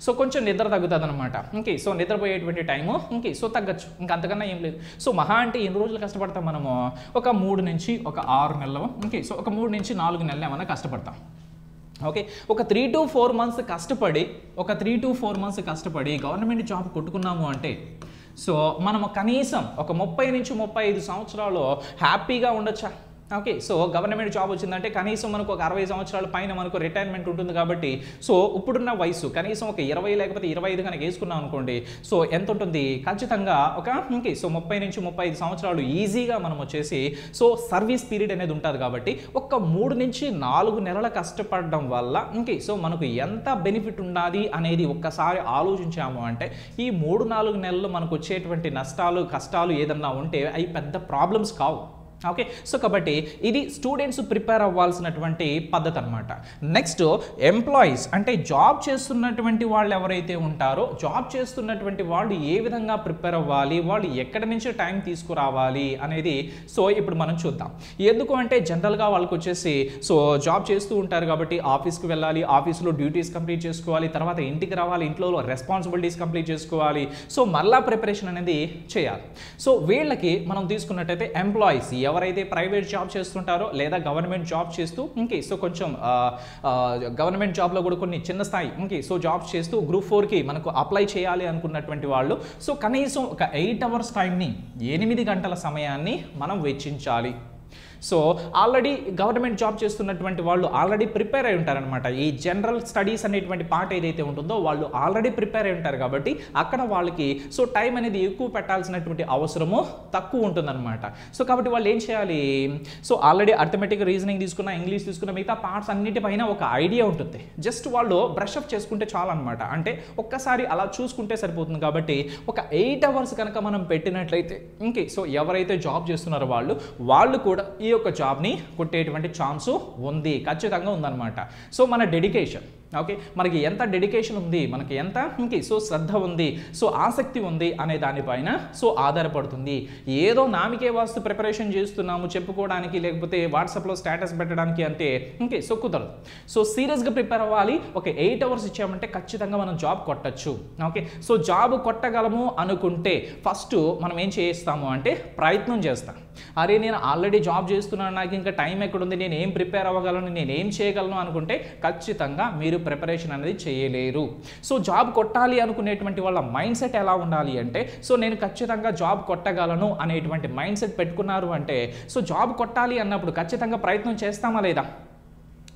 సో కొంచెం నిద్ర తగ్గుతుంది అనమాట. సో నిద్రపోయేటువంటి టైము సో తగ్గచ్చు, అంతకన్నా ఏం లేదు. సో మహా అంటే ఎన్ని రోజులు కష్టపడతాం మనము, ఒక 3 నుంచి ఒక 6 నెలలు సో ఒక 3 నుంచి 4 నెలలు ఏమన్నా కష్టపడతాం. ఓకే. ఒక 3 to 4 months కష్టపడి గవర్నమెంట్ జాబ్ కొట్టుకున్నాము అంటే సో మనము కనీసం ఒక 30 నుంచి 35 సంవత్సరాలు హ్యాపీగా ఉండొచ్చా? ఓకే. సో గవర్నమెంట్ జాబ్ వచ్చిందంటే కనీసం మనకు ఒక 60 సంవత్సరాల పైన మనకు రిటైర్మెంట్ ఉంటుంది కాబట్టి సో ఇప్పుడున్న వయసు కనీసం ఒక 20 లేకపోతే 25 కనుక వేసుకున్నాం అనుకోండి సో ఎంత ఉంటుంది, ఖచ్చితంగా ఒక సో 30 నుంచి 35 సంవత్సరాలు ఈజీగా మనం వచ్చేసి సో సర్వీస్ పీరియడ్ అనేది ఉంటుంది కాబట్టి ఒక 3 నుంచి 4 నెలల కష్టపడడం వల్ల సో మనకు ఎంత బెనిఫిట్ ఉండాలి అనేది ఒక్కసారి ఆలోచించాము అంటే ఈ 3-4 నెలలు మనకు వచ్చేటువంటి నష్టాలు కష్టాలు ఏదన్నా ఉంటే అవి పెద్ద ప్రాబ్లమ్స్ కావు. ఓకే, సో కాబట్టి ఇది స్టూడెంట్స్ ప్రిపేర్ అవ్వాల్సినటువంటి పద్ధతి అనమాట. నెక్స్ట్ ఎంప్లాయీస్ అంటే జాబ్ చేస్తున్నటువంటి వాళ్ళు ఎవరైతే ఉంటారో జాబ్ చేస్తున్నటువంటి వాళ్ళు ఏ విధంగా ప్రిపేర్ అవ్వాలి, వాళ్ళు ఎక్కడి నుంచి టైం తీసుకురావాలి అనేది సో ఇప్పుడు మనం చూద్దాం. ఎందుకు అంటే జనరల్గా వాళ్ళకి వచ్చేసి సో జాబ్ చేస్తూ ఉంటారు కాబట్టి ఆఫీస్కి వెళ్ళాలి, ఆఫీస్లో డ్యూటీస్ కంప్లీట్ చేసుకోవాలి, తర్వాత ఇంటికి రావాలి, ఇంట్లో రెస్పాన్సిబిలిటీస్ కంప్లీట్ చేసుకోవాలి, సో మళ్ళా ప్రిపరేషన్ అనేది చేయాలి. సో వీళ్ళకి మనం తీసుకున్నట్టయితే ఎంప్లాయీస్ ఎవరైతే ప్రైవేట్ జాబ్ చేస్తుంటారో లేదా గవర్నమెంట్ జాబ్ చేస్తూ సో కొంచెం గవర్నమెంట్ జాబ్లో కూడా కొన్ని చిన్న స్థాయి సో జాబ్స్ చేస్తూ గ్రూప్ 4కి మనకు అప్లై చేయాలి అనుకున్నటువంటి వాళ్ళు సో కనీసం ఒక 8 hours టైంని 8 గంటల సమయాన్ని మనం వెచ్చించాలి. సో ఆల్రెడీ గవర్నమెంట్ జాబ్ చేస్తున్నటువంటి వాళ్ళు ఆల్రెడీ ప్రిపేర్ అయి ఉంటారనమాట. ఈ జనరల్ స్టడీస్ అనేటువంటి పార్ట్ ఏదైతే ఉంటుందో వాళ్ళు ఆల్రెడీ ప్రిపేర్ అయి ఉంటారు కాబట్టి అక్కడ వాళ్ళకి సో టైం అనేది ఎక్కువ పెట్టాల్సినటువంటి అవసరము తక్కువ ఉంటుందన్నమాట. సో కాబట్టి వాళ్ళు ఏం చేయాలి, సో ఆల్రెడీ అర్థమెటిక్, రీజనింగ్ తీసుకున్న, ఇంగ్లీష్ తీసుకున్న, మిగతా పార్ట్స్ అన్నిటిపైన ఒక ఐడియా ఉంటుంది. జస్ట్ వాళ్ళు బ్రష్ అప్ చేసుకుంటే చాలు అనమాట. అంటే ఒక్కసారి అలా చూసుకుంటే సరిపోతుంది. కాబట్టి ఒక 8 hours కనుక మనం పెట్టినట్లయితే సో ఎవరైతే జాబ్ చేస్తున్నారో వాళ్ళు కూడా ఈ యొక్క జాబ్ని కొట్టేటువంటి ఛాన్స్ ఉంది, ఖచ్చితంగా ఉందన్నమాట. సో మన డెడికేషన్ ఓకే, మనకి ఎంత డెడికేషన్ ఉంది, మనకి ఎంత సో శ్రద్ధ ఉంది, సో ఆసక్తి ఉంది అనే దానిపైన సో ఆధారపడుతుంది. ఏదో నామికే వాస్తు ప్రిపరేషన్ చేస్తున్నాము చెప్పుకోవడానికి లేకపోతే వాట్సాప్లో స్టేటస్ పెట్టడానికి అంటే సో కుదరదు. సో సీరియస్గా ప్రిపేర్ అవ్వాలి. ఒక 8 hours ఇచ్చామంటే ఖచ్చితంగా మనం జాబ్ కొట్టచ్చు. ఓకే, సో జాబ్ కొట్టగలము అనుకుంటే ఫస్ట్ మనం ఏం చేస్తాము అంటే ప్రయత్నం చేస్తాం. అరే నేను ఆల్రెడీ జాబ్ చేస్తున్నాను, నాకు ఇంకా టైం ఎక్కడుంది, నేను ఏం ప్రిపేర్ అవ్వగలను, నేను ఏం చేయగలను అనుకుంటే ఖచ్చితంగా మీరు ప్రిపరేషన్ అనేది చేయలేరు. సో జాబ్ కొట్టాలి అనుకునేటువంటి వాళ్ళ మైండ్ సెట్ ఎలా ఉండాలి అంటే సో నేను ఖచ్చితంగా జాబ్ కొట్టగలను అనేటువంటి మైండ్ సెట్ పెట్టుకున్నారు అంటే సో జాబ్ కొట్టాలి అన్నప్పుడు ఖచ్చితంగా ప్రయత్నం చేస్తామా లేదా,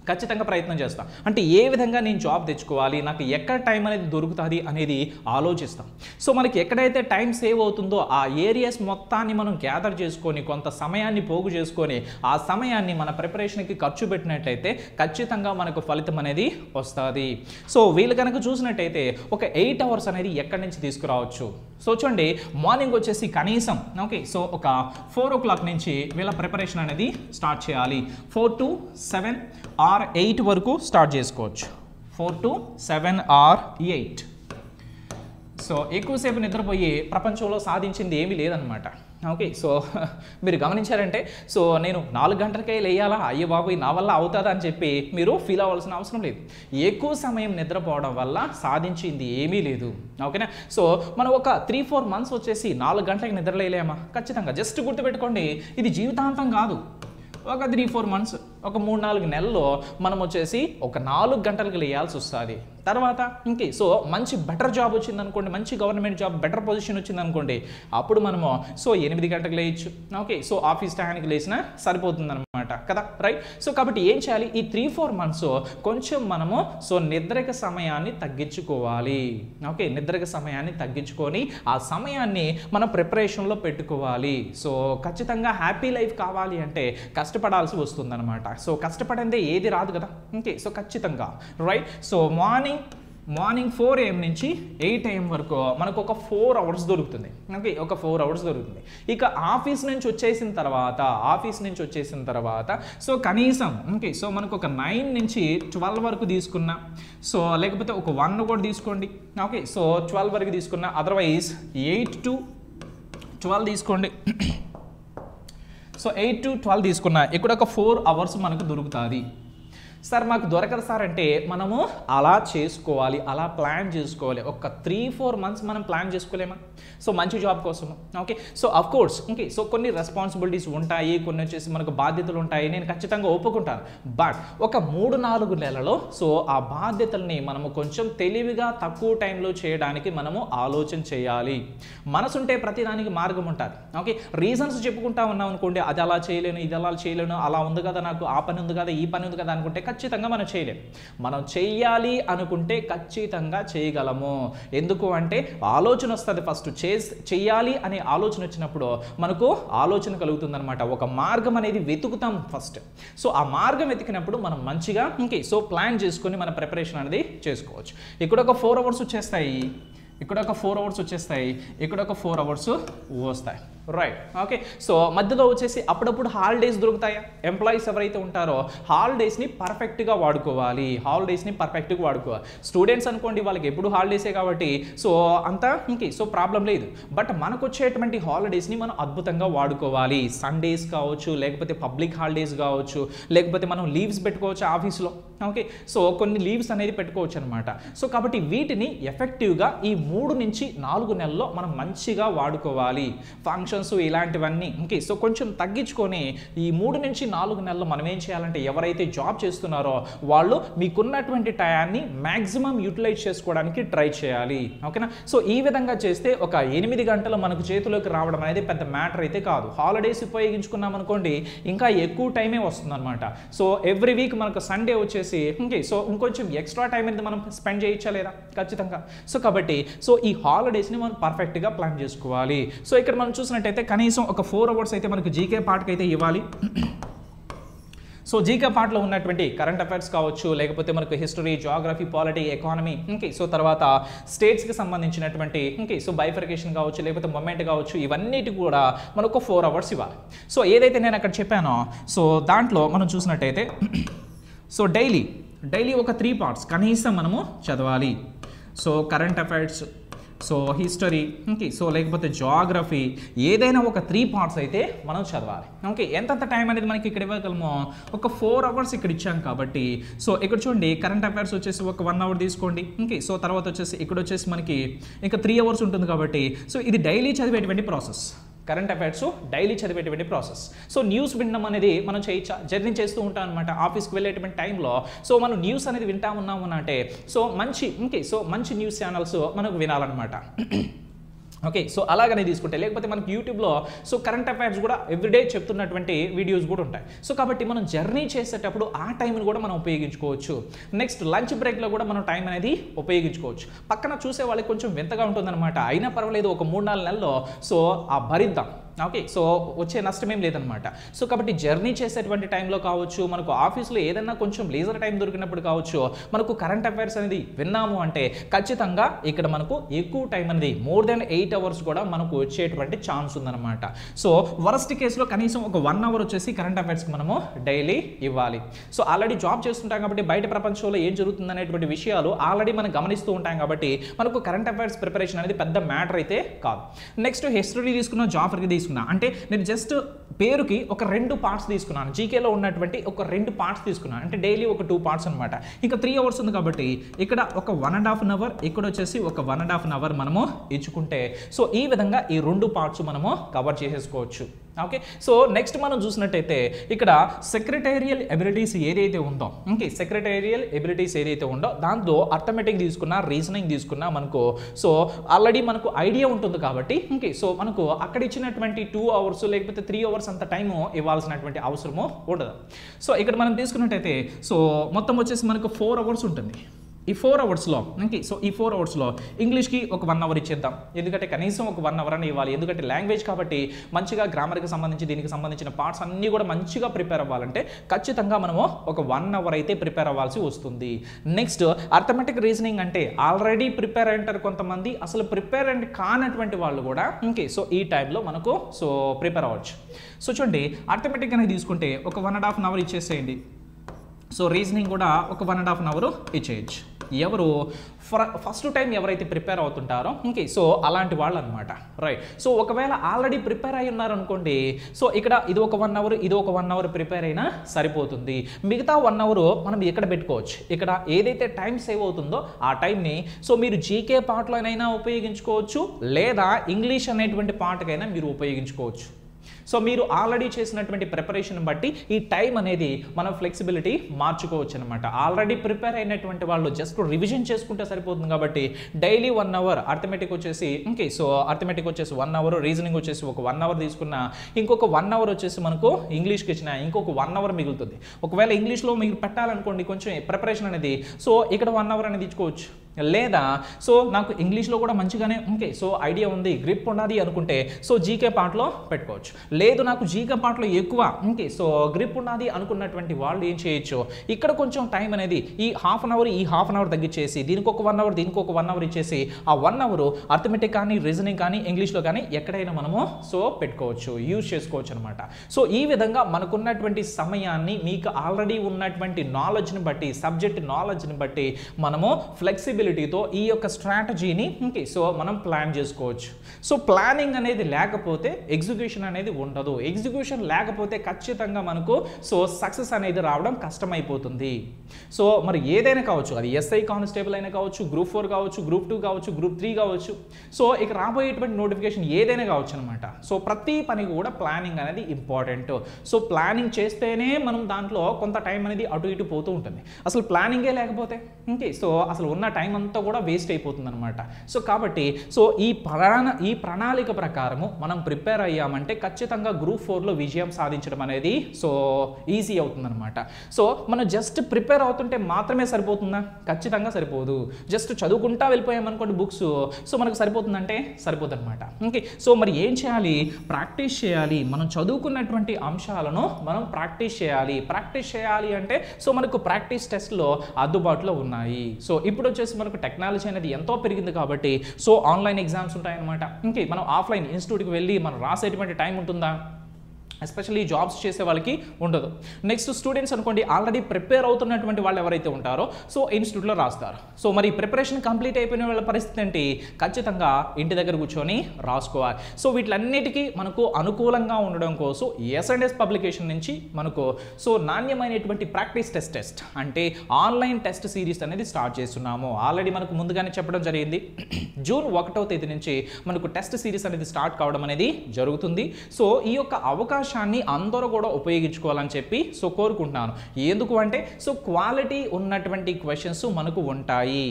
ఖచ్చితంగా ప్రయత్నం చేస్తాం. అంటే ఏ విధంగా నేను జాబ్ తెచ్చుకోవాలి, నాకు ఎక్కడ టైం అనేది దొరుకుతుంది అనేది ఆలోచిస్తాం. సో మనకి ఎక్కడైతే టైం సేవ్ అవుతుందో ఆ ఏరియాస్ మొత్తాన్ని మనం గ్యాదర్ చేసుకొని కొంత సమయాన్ని పోగు చేసుకొని ఆ సమయాన్ని మన ప్రిపరేషన్కి ఖర్చు పెట్టినట్లయితే ఖచ్చితంగా మనకు ఫలితం అనేది వస్తుంది. సో వీళ్ళు కనుక చూసినట్టయితే ఒక 8 hours అనేది ఎక్కడి నుంచి తీసుకురావచ్చు. సో చూడండి, మార్నింగ్ వచ్చేసి కనీసం సో ఒక 4 o'clock నుంచి వీళ్ళ ప్రిపరేషన్ అనేది స్టార్ట్ చేయాలి. 4 to 7 or 8 వరకు స్టార్ట్ చేసుకోవచ్చు. 4 to 7 or 8. సో ఎక్కువసేపు నిద్రపోయి ప్రపంచంలో సాధించింది ఏమీ లేదనమాట. ఓకే, సో మీరు గమనించారంటే సో నేను 4 గంటలకే లేయాలా, అయ్యో బాబు నా వల్ల అవుతుందా అని చెప్పి మీరు ఫీల్ అవ్వాల్సిన అవసరం లేదు. ఎక్కువ సమయం నిద్రపోవడం వల్ల సాధించింది ఏమీ లేదు. ఓకేనా, సో మనం ఒక 3-4 months వచ్చేసి 4 గంటలకి నిద్రలేలేమా, ఖచ్చితంగా జస్ట్ గుర్తుపెట్టుకోండి, ఇది జీవితాంతం కాదు. ఒక 3-4 months, ఒక 3-4 నెలల్లో మనం వచ్చేసి ఒక 4 గంటలకు లేయాల్సి వస్తుంది. తర్వాత సో మంచి బెటర్ జాబ్ వచ్చింది అనుకోండి, మంచి గవర్నమెంట్ జాబ్, బెటర్ పొజిషన్ వచ్చింది అనుకోండి, అప్పుడు మనము సో 8 గంటలకు లేయచ్చు. ఓకే, సో ఆఫీస్ టైంకి లేచినా సరిపోతుంది అనమాట కదా, రైట్. సో కాబట్టి ఏం చేయాలి, ఈ 3-4 months కొంచెం మనము సో నిద్రక సమయాన్ని తగ్గించుకోవాలి. ఓకే, నిద్రక సమయాన్ని తగ్గించుకొని ఆ సమయాన్ని మన ప్రిపరేషన్లో పెట్టుకోవాలి. సో ఖచ్చితంగా హ్యాపీ లైఫ్ కావాలి అంటే కష్టపడాల్సి వస్తుంది అనమాట. సో కష్టపడిందే ఏది రాదు కదా. ఓకే, సో ఖచ్చితంగా రైట్. సో మార్నింగ్ 4 AM నుంచి 8 AM వరకు మనకు ఒక 4 hours దొరుకుతుంది. ఓకే, ఒక 4 hours దొరుకుతుంది. ఇక ఆఫీస్ నుంచి వచ్చేసిన తర్వాత సో కనీసం సో మనకు ఒక 9 నుంచి 12 వరకు తీసుకున్నా, సో లేకపోతే ఒక 1 కూడా తీసుకోండి. ఓకే, సో 12 వరకు తీసుకున్నా, అదర్వైజ్ 8 to 12 తీసుకోండి. సో 8 to 12 తీసుకున్నా, ఇక్కడ ఒక 4 hours మనకు దొరుకుతుంది. సార్ మాకు దొరకదు సార్ అంటే మనము అలా చేసుకోవాలి, అలా ప్లాన్ చేసుకోవాలి. ఒక 3-4 months మనం ప్లాన్ చేసుకోలేమా సో మంచి జాబ్ కోసము. Okay, so of course so కొన్ని రెస్పాన్సిబిలిటీస్ ఉంటాయి, కొన్ని వచ్చేసి మనకు బాధ్యతలు ఉంటాయి, నేను ఖచ్చితంగా ఒప్పుకుంటాను. బట్ ఒక 3-4 నెలలో సో ఆ బాధ్యతల్ని మనము కొంచెం తెలివిగా తక్కువ టైంలో చేయడానికి మనము ఆలోచన చేయాలి. మనసుంటే ప్రతిదానికి మార్గం ఉంటుంది. ఓకే, రీజన్స్ చెప్పుకుంటా ఉన్నాం అనుకోండి, అది అలా చేయలేను, ఇది అలా చేయలేను, అలా ఉంది కదా, నాకు ఆ పని ఉంది కదా, ఈ పని ఉంది కదా అనుకుంటే ఖచ్చితంగా మనం చేయలేము. మనం చెయ్యాలి అనుకుంటే ఖచ్చితంగా చేయగలము. ఎందుకు అంటే ఆలోచన వస్తుంది. ఫస్ట్ చెయ్యాలి అనే ఆలోచన వచ్చినప్పుడు మనకు ఆలోచన కలుగుతుందన్నమాట. ఒక మార్గం అనేది వెతుకుతాం ఫస్ట్. సో ఆ మార్గం వెతికినప్పుడు మనం మంచిగా సో ప్లాన్ చేసుకొని మన ప్రిపరేషన్ అనేది చేసుకోవచ్చు. ఇక్కడ ఒక 4 hours వచ్చేస్తాయి. ఇక్కడ ఒక 4 అవర్స్ వచ్చేస్తాయి, ఇక్కడ ఒక 4 అవర్స్ వస్తాయి, రైట్. ఓకే, సో మధ్యలో వచ్చేసి అప్పుడప్పుడు హాలిడేస్ దొరుకుతాయా? ఎంప్లాయీస్ ఎవరైతే ఉంటారో హాలిడేస్ని పర్ఫెక్ట్గా వాడుకోవాలి, స్టూడెంట్స్ అనుకోండి వాళ్ళకి ఎప్పుడు హాలిడేసే కాబట్టి సో అంతా ఇంకే సో ప్రాబ్లం లేదు. బట్ మనకు వచ్చేటువంటి హాలిడేస్ని మనం అద్భుతంగా వాడుకోవాలి. సండేస్ కావచ్చు, లేకపోతే పబ్లిక్ హాలిడేస్ కావచ్చు, లేకపోతే మనం లీవ్స్ పెట్టుకోవచ్చు ఆఫీస్లో. ఓకే, సో కొన్ని లీవ్స్ అనేది పెట్టుకోవచ్చు అనమాట. సో కాబట్టి వీటిని ఎఫెక్టివ్గా ఈ 3 నుంచి 4 నెలల్లో మనం మంచిగా వాడుకోవాలి. ఫంక్షన్స్ ఇలాంటివన్నీ ఓకే సో కొంచెం తగ్గించుకొని ఈ 3 నుంచి 4 నెలలు మనం ఏం చేయాలంటే ఎవరైతే జాబ్ చేస్తున్నారో వాళ్ళు మీకున్నటువంటి టయాన్ని మ్యాక్సిమం యూటిలైజ్ చేసుకోవడానికి ట్రై చేయాలి. ఓకేనా, సో ఈ విధంగా చేస్తే ఒక 8 గంటలు మనకు చేతిలోకి రావడం అనేది పెద్ద మ్యాటర్ అయితే కాదు. హాలిడేస్ ఉపయోగించుకున్నాం అనుకోండి ఇంకా ఎక్కువ టైమే వస్తుంది అనమాట. సో ఎవ్రీ వీక్ మనకు సండే వచ్చేసి ఓకే సో ఇంకొంచెం ఎక్స్ట్రా టైం అనేది మనం స్పెండ్ చేయొచ్చా లేదా? ఖచ్చితంగా. సో కాబట్టి సో ఈ హాలిడేస్ని మనం పర్ఫెక్ట్గా ప్లాన్ చేసుకోవాలి. సో ఇక్కడ మనం చూసినట్టయితే కనీసం ఒక 4 అవర్స్ అయితే మనకు జీకే పార్ట్కి అయితే ఇవ్వాలి. సో జీకే పార్ట్లో ఉన్నటువంటి కరెంట్ అఫైర్స్ కావచ్చు, లేకపోతే మనకు history, Geography, polity, economy okay so తర్వాత స్టేట్స్కి సంబంధించినటువంటి ఓకే సో బైఫర్కేషన్ కావచ్చు, లేకపోతే మొమెంట్ కావచ్చు, ఇవన్నిటి కూడా మనకు 4 అవర్స్ ఇవ్వాలి. సో ఏదైతే నేను అక్కడ చెప్పానో సో దాంట్లో మనం చూసినట్టయితే సో డైలీ ఒక 3 పార్ట్స్ కనీసం మనము చదవాలి. So current affairs, so history okay so లేకపోతే జియోగ్రఫీ, ఏదైనా ఒక 3 పార్ట్స్ అయితే మనం చదవాలి. ఓకే, ఎంతంత టైం అనేది మనకి ఇక్కడ ఇవ్వగలమో ఒక 4 అవర్స్ ఇక్కడ ఇచ్చాం కాబట్టి సో ఇక్కడ చూడండి కరెంట్ అఫైర్స్ వచ్చేసి ఒక 1 అవర్ తీసుకోండి. ఓకే, సో తర్వాత వచ్చేసి ఇక్కడ వచ్చేసి మనకి ఇంకా 3 అవర్స్ ఉంటుంది కాబట్టి సో ఇది డైలీ చదివేటువంటి ప్రాసెస్. కరెంట్ అఫైర్స్ డైలీ చదివేటువంటి ప్రాసెస్. సో న్యూస్ వినడం అనేది మనం జర్నీ చేస్తూ ఉంటాం అనమాట ఆఫీస్కి వెళ్ళేటువంటి టైంలో. సో మనం న్యూస్ అనేది వింటా ఉన్నాము అంటే సో మంచి న్యూస్ ఛానల్స్ మనకు వినాలన్నమాట. ఓకే, సో అలాగనే తీసుకుంటే లేకపోతే మనకి యూట్యూబ్లో సో కరెంట్ అఫైర్స్ కూడా ఎవ్రీడే చెప్తున్నటువంటి వీడియోస్ కూడా ఉంటాయి. సో కాబట్టి మనం జర్నీ చేసేటప్పుడు ఆ టైంని కూడా మనం ఉపయోగించుకోవచ్చు. నెక్స్ట్ లంచ్ బ్రేక్లో కూడా మనం టైం అనేది ఉపయోగించుకోవచ్చు. పక్కన చూసే వాళ్ళకి కొంచెం వింతగా ఉంటుందన్నమాట, అయినా పర్వాలేదు ఒక 3-4 నెలల్లో సో ఆ భరిద్దాం. ఓకే, సో వచ్చే నష్టమేం లేదనమాట. సో కాబట్టి జర్నీ చేసేటువంటి టైంలో కావచ్చు, మనకు ఆఫీస్లో ఏదైనా కొంచెం లేజర్ టైం దొరికినప్పుడు కావచ్చు, మనకు కరెంట్ అఫైర్స్ అనేది విన్నాము అంటే ఖచ్చితంగా ఇక్కడ మనకు ఎక్కువ టైం అనేది మోర్ దెన్ 8 అవర్స్ కూడా మనకు వచ్చేటువంటి ఛాన్స్ ఉందన్నమాట. సో వరస్ట్ కేసులో కనీసం ఒక 1 అవర్ వచ్చేసి కరెంట్ అఫైర్స్కి మనము డైలీ ఇవ్వాలి. సో ఆల్రెడీ జాబ్ చేస్తుంటాం కాబట్టి బయట ప్రపంచంలో ఏం జరుగుతుంది అనేటువంటి విషయాలు ఆల్రెడీ మనం గమనిస్తూ ఉంటాం కాబట్టి మనకు కరెంట్ అఫైర్స్ ప్రిపరేషన్ అనేది పెద్ద మ్యాటర్ అయితే కాదు. నెక్స్ట్ హిస్టరీ తీసుకున్న, జాగ్రఫీ తీసుకున్నా అంటే నేను జస్ట్ పేరుకి ఒక 2 పార్ట్స్ తీసుకున్నాను. జీకేలో ఉన్నటువంటి ఒక 2 పార్ట్స్ తీసుకున్నాను అంటే డైలీ ఒక 2 పార్ట్స్ అనమాట. ఇంకా 3 అవర్స్ ఉంది కాబట్టి ఇక్కడ ఒక 1.5 అవర్, ఇక్కడ వచ్చేసి ఒక 1.5 అవర్ మనము ఇచ్చుకుంటే సో ఈ విధంగా ఈ 2 పార్ట్స్ మనము కవర్ చేసేసుకోవచ్చు. ఓకే, సో నెక్స్ట్ మనం చూసినట్టయితే ఇక్కడ సెక్రటేరియల్ ఎబిలిటీస్ ఏదైతే ఉందో దాంతో అర్థమెటిక్ తీసుకున్నా, రీజనింగ్ తీసుకున్నా మనకు సో ఆల్రెడీ మనకు ఐడియా ఉంటుంది కాబట్టి ఓకే సో మనకు అక్కడ ఇచ్చినటువంటి 2 అవర్స్ లేకపోతే 3 అవర్స్ అంత టైము ఇవ్వాల్సినటువంటి అవసరము ఉండదు. సో ఇక్కడ మనం తీసుకున్నట్టయితే సో మొత్తం వచ్చేసి మనకు 4 అవర్స్ ఉంటుంది. ఈ 4 అవర్స్లో ఓకే సో ఈ 4 అవర్స్లో ఇంగ్లీష్కి ఒక 1 అవర్ ఇచ్చేద్దాం, ఎందుకంటే కనీసం ఒక 1 అవర్ అని ఇవ్వాలి. ఎందుకంటే లాంగ్వేజ్ కాబట్టి మంచిగా గ్రామర్కి సంబంధించి దీనికి సంబంధించిన పార్ట్స్ అన్నీ కూడా మంచిగా ప్రిపేర్ అవ్వాలంటే ఖచ్చితంగా మనము ఒక 1 అవర్ అయితే ప్రిపేర్ అవ్వాల్సి వస్తుంది. నెక్స్ట్ అర్థమెటిక్ రీజనింగ్ అంటే ఆల్రెడీ ప్రిపేర్ అయ్యారు కొంతమంది, అసలు ప్రిపేర్ అండ్ కానటువంటి వాళ్ళు కూడా ఓకే సో ఈ టైంలో మనకు సో ప్రిపేర్ అవ్వచ్చు. సో చూడండి అర్థమెటిక్ అనేది తీసుకుంటే ఒక 1.5 అవర్ ఇచ్చేసేయండి. సో రీజనింగ్ కూడా ఒక 1.5 అవర్ ఇచ్చేయచ్చు. ఎవరు ఫస్ట్ టైం ఎవరైతే ప్రిపేర్ అవుతుంటారో ఓకే సో అలాంటి వాళ్ళు అనమాట, రైట్. సో ఒకవేళ ఆల్రెడీ ప్రిపేర్ అయి ఉన్నారనుకోండి సో ఇక్కడ ఇది ఒక 1 అవర్, ఇది ఒక 1 అవర్ ప్రిపేర్ అయినా సరిపోతుంది. మిగతా 1 అవర్ మనం ఎక్కడ పెట్టుకోవచ్చు, ఇక్కడ ఏదైతే టైం సేవ్ అవుతుందో ఆ టైంని సో మీరు జీకే పార్ట్లోనైనా ఉపయోగించుకోవచ్చు, లేదా ఇంగ్లీష్ అనేటువంటి పార్ట్కైనా మీరు ఉపయోగించుకోవచ్చు. సో మీరు ఆల్రెడీ చేసినటువంటి ప్రిపరేషన్ బట్టి ఈ టైం అనేది మనం ఫ్లెక్సిబిలిటీ మార్చుకోవచ్చు అనమాట. ఆల్రెడీ ప్రిపేర్ అయినటువంటి వాళ్ళు జస్ట్ రివిజన్ చేసుకుంటే సరిపోతుంది కాబట్టి డైలీ 1 అవర్ అర్థమెటిక్ వచ్చేసి ఓకే సో అర్థమెటిక్ వచ్చేసి 1 అవర్, రీజనింగ్ వచ్చేసి ఒక 1 అవర్ తీసుకున్న, ఇంకొక 1 అవర్ వచ్చేసి మనకు ఇంగ్లీష్కి ఇచ్చిన ఇంకొక 1 అవర్ మిగులుతుంది. ఒకవేళ ఇంగ్లీష్లో మీరు పెట్టాలనుకోండి కొంచెం ప్రిపరేషన్ అనేది సో ఇక్కడ 1 అవర్ అనేది ఇచ్చుకోవచ్చు. లేదా సో నాకు ఇంగ్లీష్లో కూడా మంచిగానే ఓకే సో ఐడియా ఉంది గ్రిప్ ఉన్నది అనుకుంటే సో జీకే పార్ట్లో పెట్టుకోవచ్చు. లేదు నాకు జీకే పార్ట్లో ఎక్కువ ఓకే సో గ్రిప్ ఉన్నది అనుకున్నటువంటి వాళ్ళు ఏం చేయొచ్చు, ఇక్కడ కొంచెం టైం అనేది ఈ హాఫ్ అన్ అవర్ తగ్గించేసి దీనికి ఒక 1 అవర్ దీనికి ఒక 1 అవర్ ఇచ్చేసి ఆ 1 అవర్ అర్థమెటిక్ కానీ రీజనింగ్ కానీ ఇంగ్లీష్లో కానీ ఎక్కడైనా మనము సో పెట్టుకోవచ్చు, యూజ్ చేసుకోవచ్చు అనమాట. సో ఈ విధంగా మనకున్నటువంటి సమయాన్ని మీకు ఆల్రెడీ ఉన్నటువంటి నాలెడ్జ్ని బట్టి సబ్జెక్ట్ నాలెడ్జ్ని బట్టి మనము ఫ్లెక్సిబిలిటీతో ఈ యొక్క స్ట్రాటజీని ఓకే సో మనం ప్లాన్ చేసుకోవచ్చు. సో ప్లానింగ్ అనేది లేకపోతే ఎగ్జిక్యూషన్ అనేది ఉండదు. ఎగ్జిక్యూషన్ లేకపోతే ఖచ్చితంగా మనకు సో సక్సెస్ అనేది రావడం కష్టమైపోతుంది. సో మరి ఏదైనా కావచ్చు, అది ఎస్ఐ కానిస్టేబుల్ అయినా కావచ్చు, గ్రూప్ 4 కావచ్చు, గ్రూప్ 2 కావచ్చు, గ్రూప్ 3 కావచ్చు. సో ఇక రాబోయేటువంటి నోటిఫికేషన్ ఏదైనా కావచ్చు అనమాట. సో ప్రతి పని కూడా ప్లానింగ్ అనేది ఇంపార్టెంట్. సో ప్లానింగ్ చేస్తేనే మనం దాంట్లో కొంత టైం అనేది అటు ఇటు పోతూ ఉంటుంది. అసలు ప్లానింగే లేకపోతే ఓకే సో అసలు ఉన్న టైం అంతా కూడా వేస్ట్ అయిపోతుంది అనమాట. సో కాబట్టి సో ఈ ప్రణాళిక ప్రకారము మనం ప్రిపేర్ అయ్యామంటే ఖచ్చితంగా గ్రూప్ 4లో విజయం సాధించడం అనేది సో ఈజీ అవుతుందన్నమాట. సో మనం జస్ట్ ప్రిపేర్ అవుతుంటే మాత్రమే సరిపోతుందా? ఖచ్చితంగా సరిపోదు. జస్ట్ చదువుకుంటా వెళ్ళిపోయామనుకోండి బుక్స్, సో మనకు సరిపోతుందంటే సరిపోదు అనమాట. ఓకే సో మరి ఏం చేయాలి? ప్రాక్టీస్ చేయాలి. మనం చదువుకున్నటువంటి అంశాలను మనం ప్రాక్టీస్ చేయాలి అంటే సో మనకు ప్రాక్టీస్ టెస్ట్లో అందుబాటులో ఉన్నాయి. సో ఇప్పుడు వచ్చేసి మనకు టెక్నాలజీ అనేది ఎంతో పెరిగింది కాబట్టి సో ఆన్లైన్ ఎగ్జామ్స్ ఉంటాయన్నమాట. ఇంకే మనం ఆఫ్లైన్ ఇన్స్టిట్యూట్కి వెళ్ళి మనం రాసేటువంటి టైం ఉంటుందా? ఎస్పెషల్లీ జాబ్స్ చేసే వాళ్ళకి ఉండదు. నెక్స్ట్ స్టూడెంట్స్ అనుకోండి ఆల్రెడీ ప్రిపేర్ అవుతున్నటువంటి వాళ్ళు ఎవరైతే ఉంటారో సో ఇన్స్టిట్యూట్లో రాస్తారు. సో మరి ప్రిపరేషన్ కంప్లీట్ అయిపోయిన వాళ్ళ పరిస్థితి ఏంటి? ఖచ్చితంగా ఇంటి దగ్గర కూర్చొని రాసుకోవాలి. సో వీటిలన్నిటికీ మనకు అనుకూలంగా ఉండడం కోసం S&S పబ్లికేషన్ నుంచి మనకు సో నాణ్యమైనటువంటి ప్రాక్టీస్ టెస్ట్ అంటే ఆన్లైన్ టెస్ట్ సిరీస్ అనేది స్టార్ట్ చేస్తున్నాము. ఆల్రెడీ మనకు ముందుగానే చెప్పడం జరిగింది. జూన్ 1వ తేదీ నుంచి మనకు టెస్ట్ సిరీస్ అనేది స్టార్ట్ కావడం అనేది జరుగుతుంది. సో ఈ యొక్క అవకాశం అందరూ కూడా ఉపయోగించుకోవాలని చెప్పి సో కోరుకుంటున్నాను. ఎందుకు అంటే సో క్వాలిటీ ఉన్నటువంటి క్వశ్చన్స్ మనకు ఉంటాయి.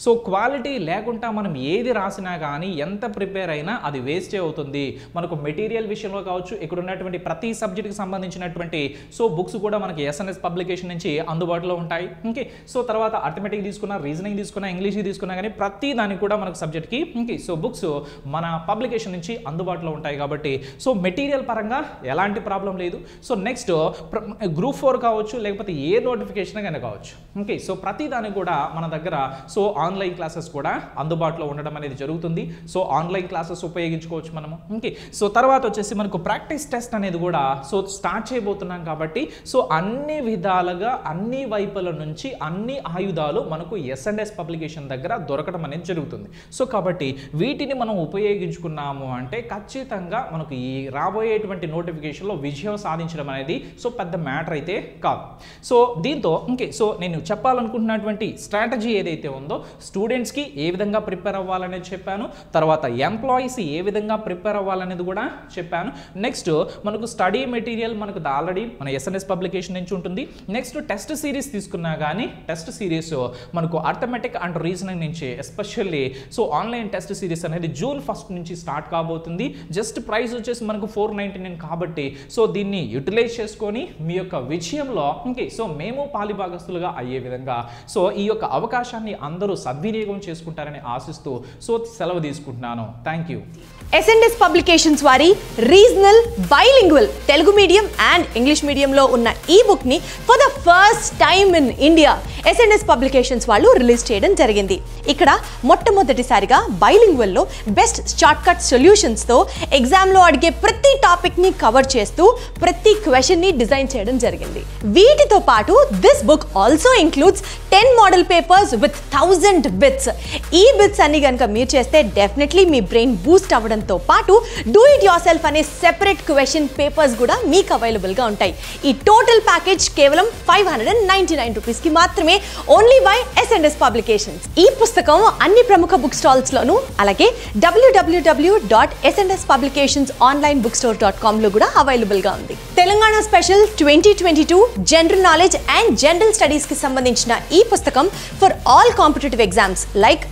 సో క్వాలిటీ లేకుండా మనం ఏది రాసినా కానీ ఎంత ప్రిపేర్ అయినా అది వేస్టే అవుతుంది. మనకు మెటీరియల్ విషయంలో కావచ్చు, ఇక్కడ ఉన్నటువంటి ప్రతి సబ్జెక్ట్కి సంబంధించినటువంటి సో బుక్స్ కూడా మనకి S&S పబ్లికేషన్ నుంచి అందుబాటులో ఉంటాయి. ఓకే సో తర్వాత అర్థమెటిక్ తీసుకున్నా, రీజనింగ్ తీసుకున్నా, ఇంగ్లీష్ తీసుకున్నా కానీ ప్రతి దానికి కూడా మనకు సబ్జెక్ట్కి ఓకే సో బుక్స్ మన పబ్లికేషన్ నుంచి అందుబాటులో ఉంటాయి కాబట్టి సో మెటీరియల్ పరంగా ఎలాంటి ప్రాబ్లం లేదు. సో నెక్స్ట్ గ్రూప్ 4 కావచ్చు, లేకపోతే ఏ నోటిఫికేషన్ కనుక కావచ్చు. ఓకే సో ప్రతి దానికి కూడా మన దగ్గర సో ఆన్లైన్ క్లాసెస్ కూడా అందుబాటులో ఉండడం అనేది జరుగుతుంది. సో ఆన్లైన్ క్లాసెస్ ఉపయోగించుకోవచ్చు మనము. ఓకే సో తర్వాత వచ్చేసి మనకు ప్రాక్టీస్ టెస్ట్ అనేది కూడా సో స్టార్ట్ చేయబోతున్నాం కాబట్టి సో అన్ని విధాలుగా అన్ని వైపుల నుంచి అన్ని ఆయుధాలు మనకు S&S పబ్లికేషన్ దగ్గర దొరకడం అనేది జరుగుతుంది. సో కాబట్టి వీటిని మనం ఉపయోగించుకున్నాము అంటే ఖచ్చితంగా మనకు ఈ రాబోయేటువంటి నోటిఫికేషన్లో విజయం సాధించడం అనేది సో పెద్ద మ్యాటర్ అయితే కాదు. సో దీంతో ఓకే సో నేను చెప్పాలనుకుంటున్నటువంటి స్ట్రాటజీ ఏదైతే ఉందో స్టూడెంట్స్కి ఏ విధంగా ప్రిపేర్ అవ్వాలనేది చెప్పాను. తర్వాత ఎంప్లాయీస్ ఏ విధంగా ప్రిపేర్ అవ్వాలనేది కూడా చెప్పాను. నెక్స్ట్ మనకు స్టడీ మెటీరియల్ మనకు ఆల్రెడీ మన S&S పబ్లికేషన్ నుంచి ఉంటుంది. నెక్స్ట్ టెస్ట్ సిరీస్ తీసుకున్నా కానీ టెస్ట్ సిరీస్ మనకు అర్థమెటిక్ అండ్ రీజనింగ్ నుంచి especially so online test series అనేది జూన్ 1 నుంచి స్టార్ట్ కాబోతుంది. జస్ట్ ప్రైస్ వచ్చేసి మనకు 499 కాబట్టి సో దీన్ని యూటిలైజ్ చేసుకొని మీ యొక్క విజయంలో ఓకే సో మేము పాలిభాగస్తులుగా అయ్యే విధంగా సో ఈ యొక్క అవకాశాన్ని అందరూ సద్వినియోగం చేసుకుంటారని ఆశిస్తూ సో సెలవు తీసుకుంటున్నాను. Thank you. S&S పబ్లికేషన్స్ వారి regional bilingual Telugu medium and English మీడియంలో ఉన్న ఈ బుక్ ని for the first time in India S&S publications వాళ్ళు రిలీజ్ చేయడం జరిగింది. ఇక్కడ మొట్టమొదటిసారిగా బైలింగ్వల్ లో బెస్ట్ షార్ట్ కట్ సొల్యూషన్స్ తో ఎగ్జామ్ లో అడిగే ప్రతి టాపిక్ ని కవర్ చేస్తూ ప్రతి క్వశ్చన్ ని డిజైన్ చేయడం జరిగింది. వీటితో పాటు this book also includes 10 model papers with 1000 bits. ఈ బిట్స్ అన్ని కనుక మీరు చేస్తే డెఫినెట్లీ మీ బ్రెయిన్ బూస్ట్ అవ్వడంతో పాటు డూ ఇట్ యువర్ సెల్ఫ్ అనే సెపరేట్ క్వశ్చన్ పేపర్స్ కూడా మీకు అవైలబుల్ గా ఉంటాయి. ఈ టోటల్ ప్యాకేజ్ కేవలం 599 రూపీస్ కి మాత్రమే ఓన్లీ బై S&S పబ్లికేషన్స్. ఈ పుస్తకం అన్ని ప్రముఖ బుక్ స్టాల్స్ లోను అలాగే www.sndspublicationsonlinebookstore.com లో కూడా అవైలబుల్ గా ఉంది. Telangana special 2022 general knowledge and general studies కి సంబంధించిన ఈ పుస్తకం for all competitive exams like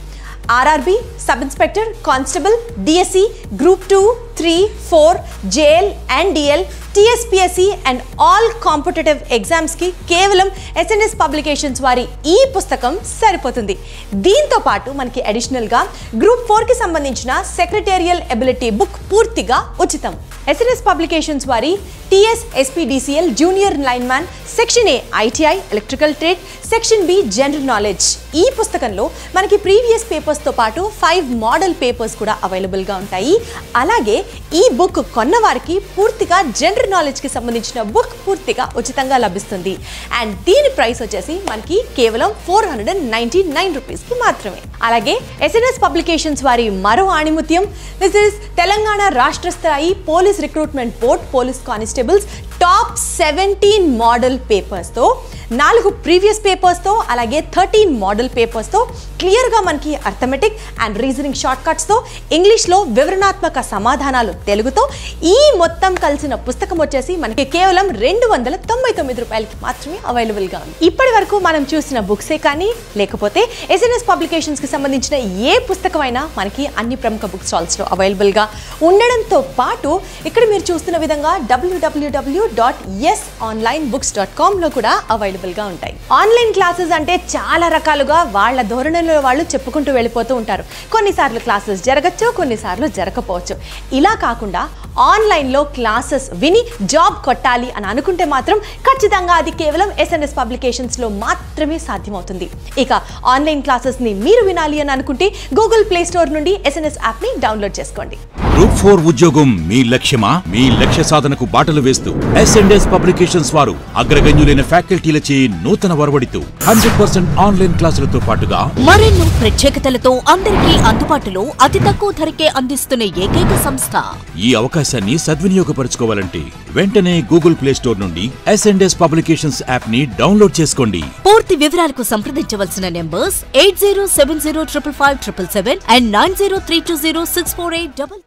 RRB, sub inspector, constable, DSC, group 2, 3, 4, JL and DL, TSPSC and all competitive ఎగ్జామ్స్కి కేవలం ఎస్ఎన్ఎస్ పబ్లికేషన్స్ వారి ఈ పుస్తకం సరిపోతుంది. దీంతో పాటు మనకి అడిషనల్గా గ్రూప్ 4కి సంబంధించిన సెక్రటేరియల్ ఎబిలిటీ బుక్ పూర్తిగా ఉచితం. ఎస్ఎన్ఎస్ పబ్లికేషన్స్ వారి TS SPDCL junior lineman, section A ITI electrical trade, section B general knowledge. ఈ పుస్తకంలో మనకి ప్రీవియస్ పేపర్స్తో పాటు 5 మోడల్ పేపర్స్ కూడా అవైలబుల్గా ఉంటాయి. అలాగే ఈ బుక్ కొన్న వారికి పూర్తిగా జనరల్ నాలెడ్జ్కి సంబంధించిన బుక్ పూర్తిగా ఉచితంగా లభిస్తుంది. అండ్ దీని ప్రైస్ వచ్చేసి మనకి కేవలం 499 రూపీస్కి మాత్రమే. అలాగే ఎస్ఎన్ఎస్ పబ్లికేషన్స్ వారి మరో ఆణిముత్యం, దిస్ ఇస్ తెలంగాణ రాష్ట్ర స్థాయి police recruitment board police constables top 17 model పేపర్స్తో, 4 ప్రీవియస్ పేపర్స్తో, అలాగే 13 మోడల్ పేపర్స్తో క్లియర్గా మనకి అర్థమెటిక్ అండ్ రీజనింగ్ షార్ట్ కట్స్తో, ఇంగ్లీష్లో వివరణాత్మక సమాధానాలు తెలుగుతో ఈ మొత్తం కలిసిన పుస్తకం వచ్చేసి మనకి కేవలం 299 రూపాయలకి మాత్రమే అవైలబుల్గా ఉంది. ఇప్పటి వరకు మనం చూసిన బుక్సే కానీ లేకపోతే ఎస్ఎన్ఎస్ పబ్లికేషన్స్కి సంబంధించిన ఏ పుస్తకమైనా మనకి అన్ని ప్రముఖ బుక్ స్టాల్స్లో అవైలబుల్గా ఉండడంతో పాటు ఇక్కడ మీరు చూస్తున్న విధంగా www.yesonlinebooks.com కూడా అవైలబుల్గా ఉంటాయి. ఆన్లైన్ క్లాసెస్ అంటే చాలా రకాలుగా వాళ్ళ ధోరణిలో వాళ్ళు చెప్పుకుంటూ వెళ్ళిపోతూ ఉంటారు. కొన్నిసార్లు క్లాసెస్ జరగచ్చు, కొన్నిసార్లు జరగకపోవచ్చు. ఇలా కాకుండా ఆన్లైన్లో క్లాసెస్ విని జాబ్ కొట్టాలి అని అనుకుంటే మాత్రం ఖచ్చితంగా అది కేవలం ఎస్ఎన్ఎస్ పబ్లికేషన్స్లో మాత్రమే సాధ్యమవుతుంది. ఇక ఆన్లైన్ క్లాసెస్ని మీరు వినాలి అని అనుకుంటే గూగుల్ ప్లే స్టోర్ నుండి ఎస్ఎన్ఎస్ యాప్ని డౌన్లోడ్ చేసుకోండి. గ్రూప్ 4 ఉద్యోగం మీ లక్ష్యమా? మీ లక్ష్య సాధనకు బాటలు వేస్తూ ఎస్ఎన్ఎస్ పబ్లికేషన్స్ వారు అగ్రగణ్యులైన ఫ్యాకల్టీలచే నూతన వరవడితో 100% ఆన్లైన్ క్లాసులతో పాటుగా మరెన్నో ప్రత్యేకతలతో అందరికీ అందుబాటులో అతి తక్కువ ధరకే అందిస్తున్న ఏకైక సంస్థ. ఈ అవకాశాన్ని సద్వినియోగపరచుకోవాలంటే వెంటనే గూగుల్ ప్లే స్టోర్ నుండి ఎస్ఎన్ఎస్ పబ్లికేషన్స్ యాప్ ని డౌన్లోడ్ చేసుకోండి. పూర్తి వివరాలకు సంప్రదించవలసిన నెంబర్స్ 8070555577 అండ్ 90320648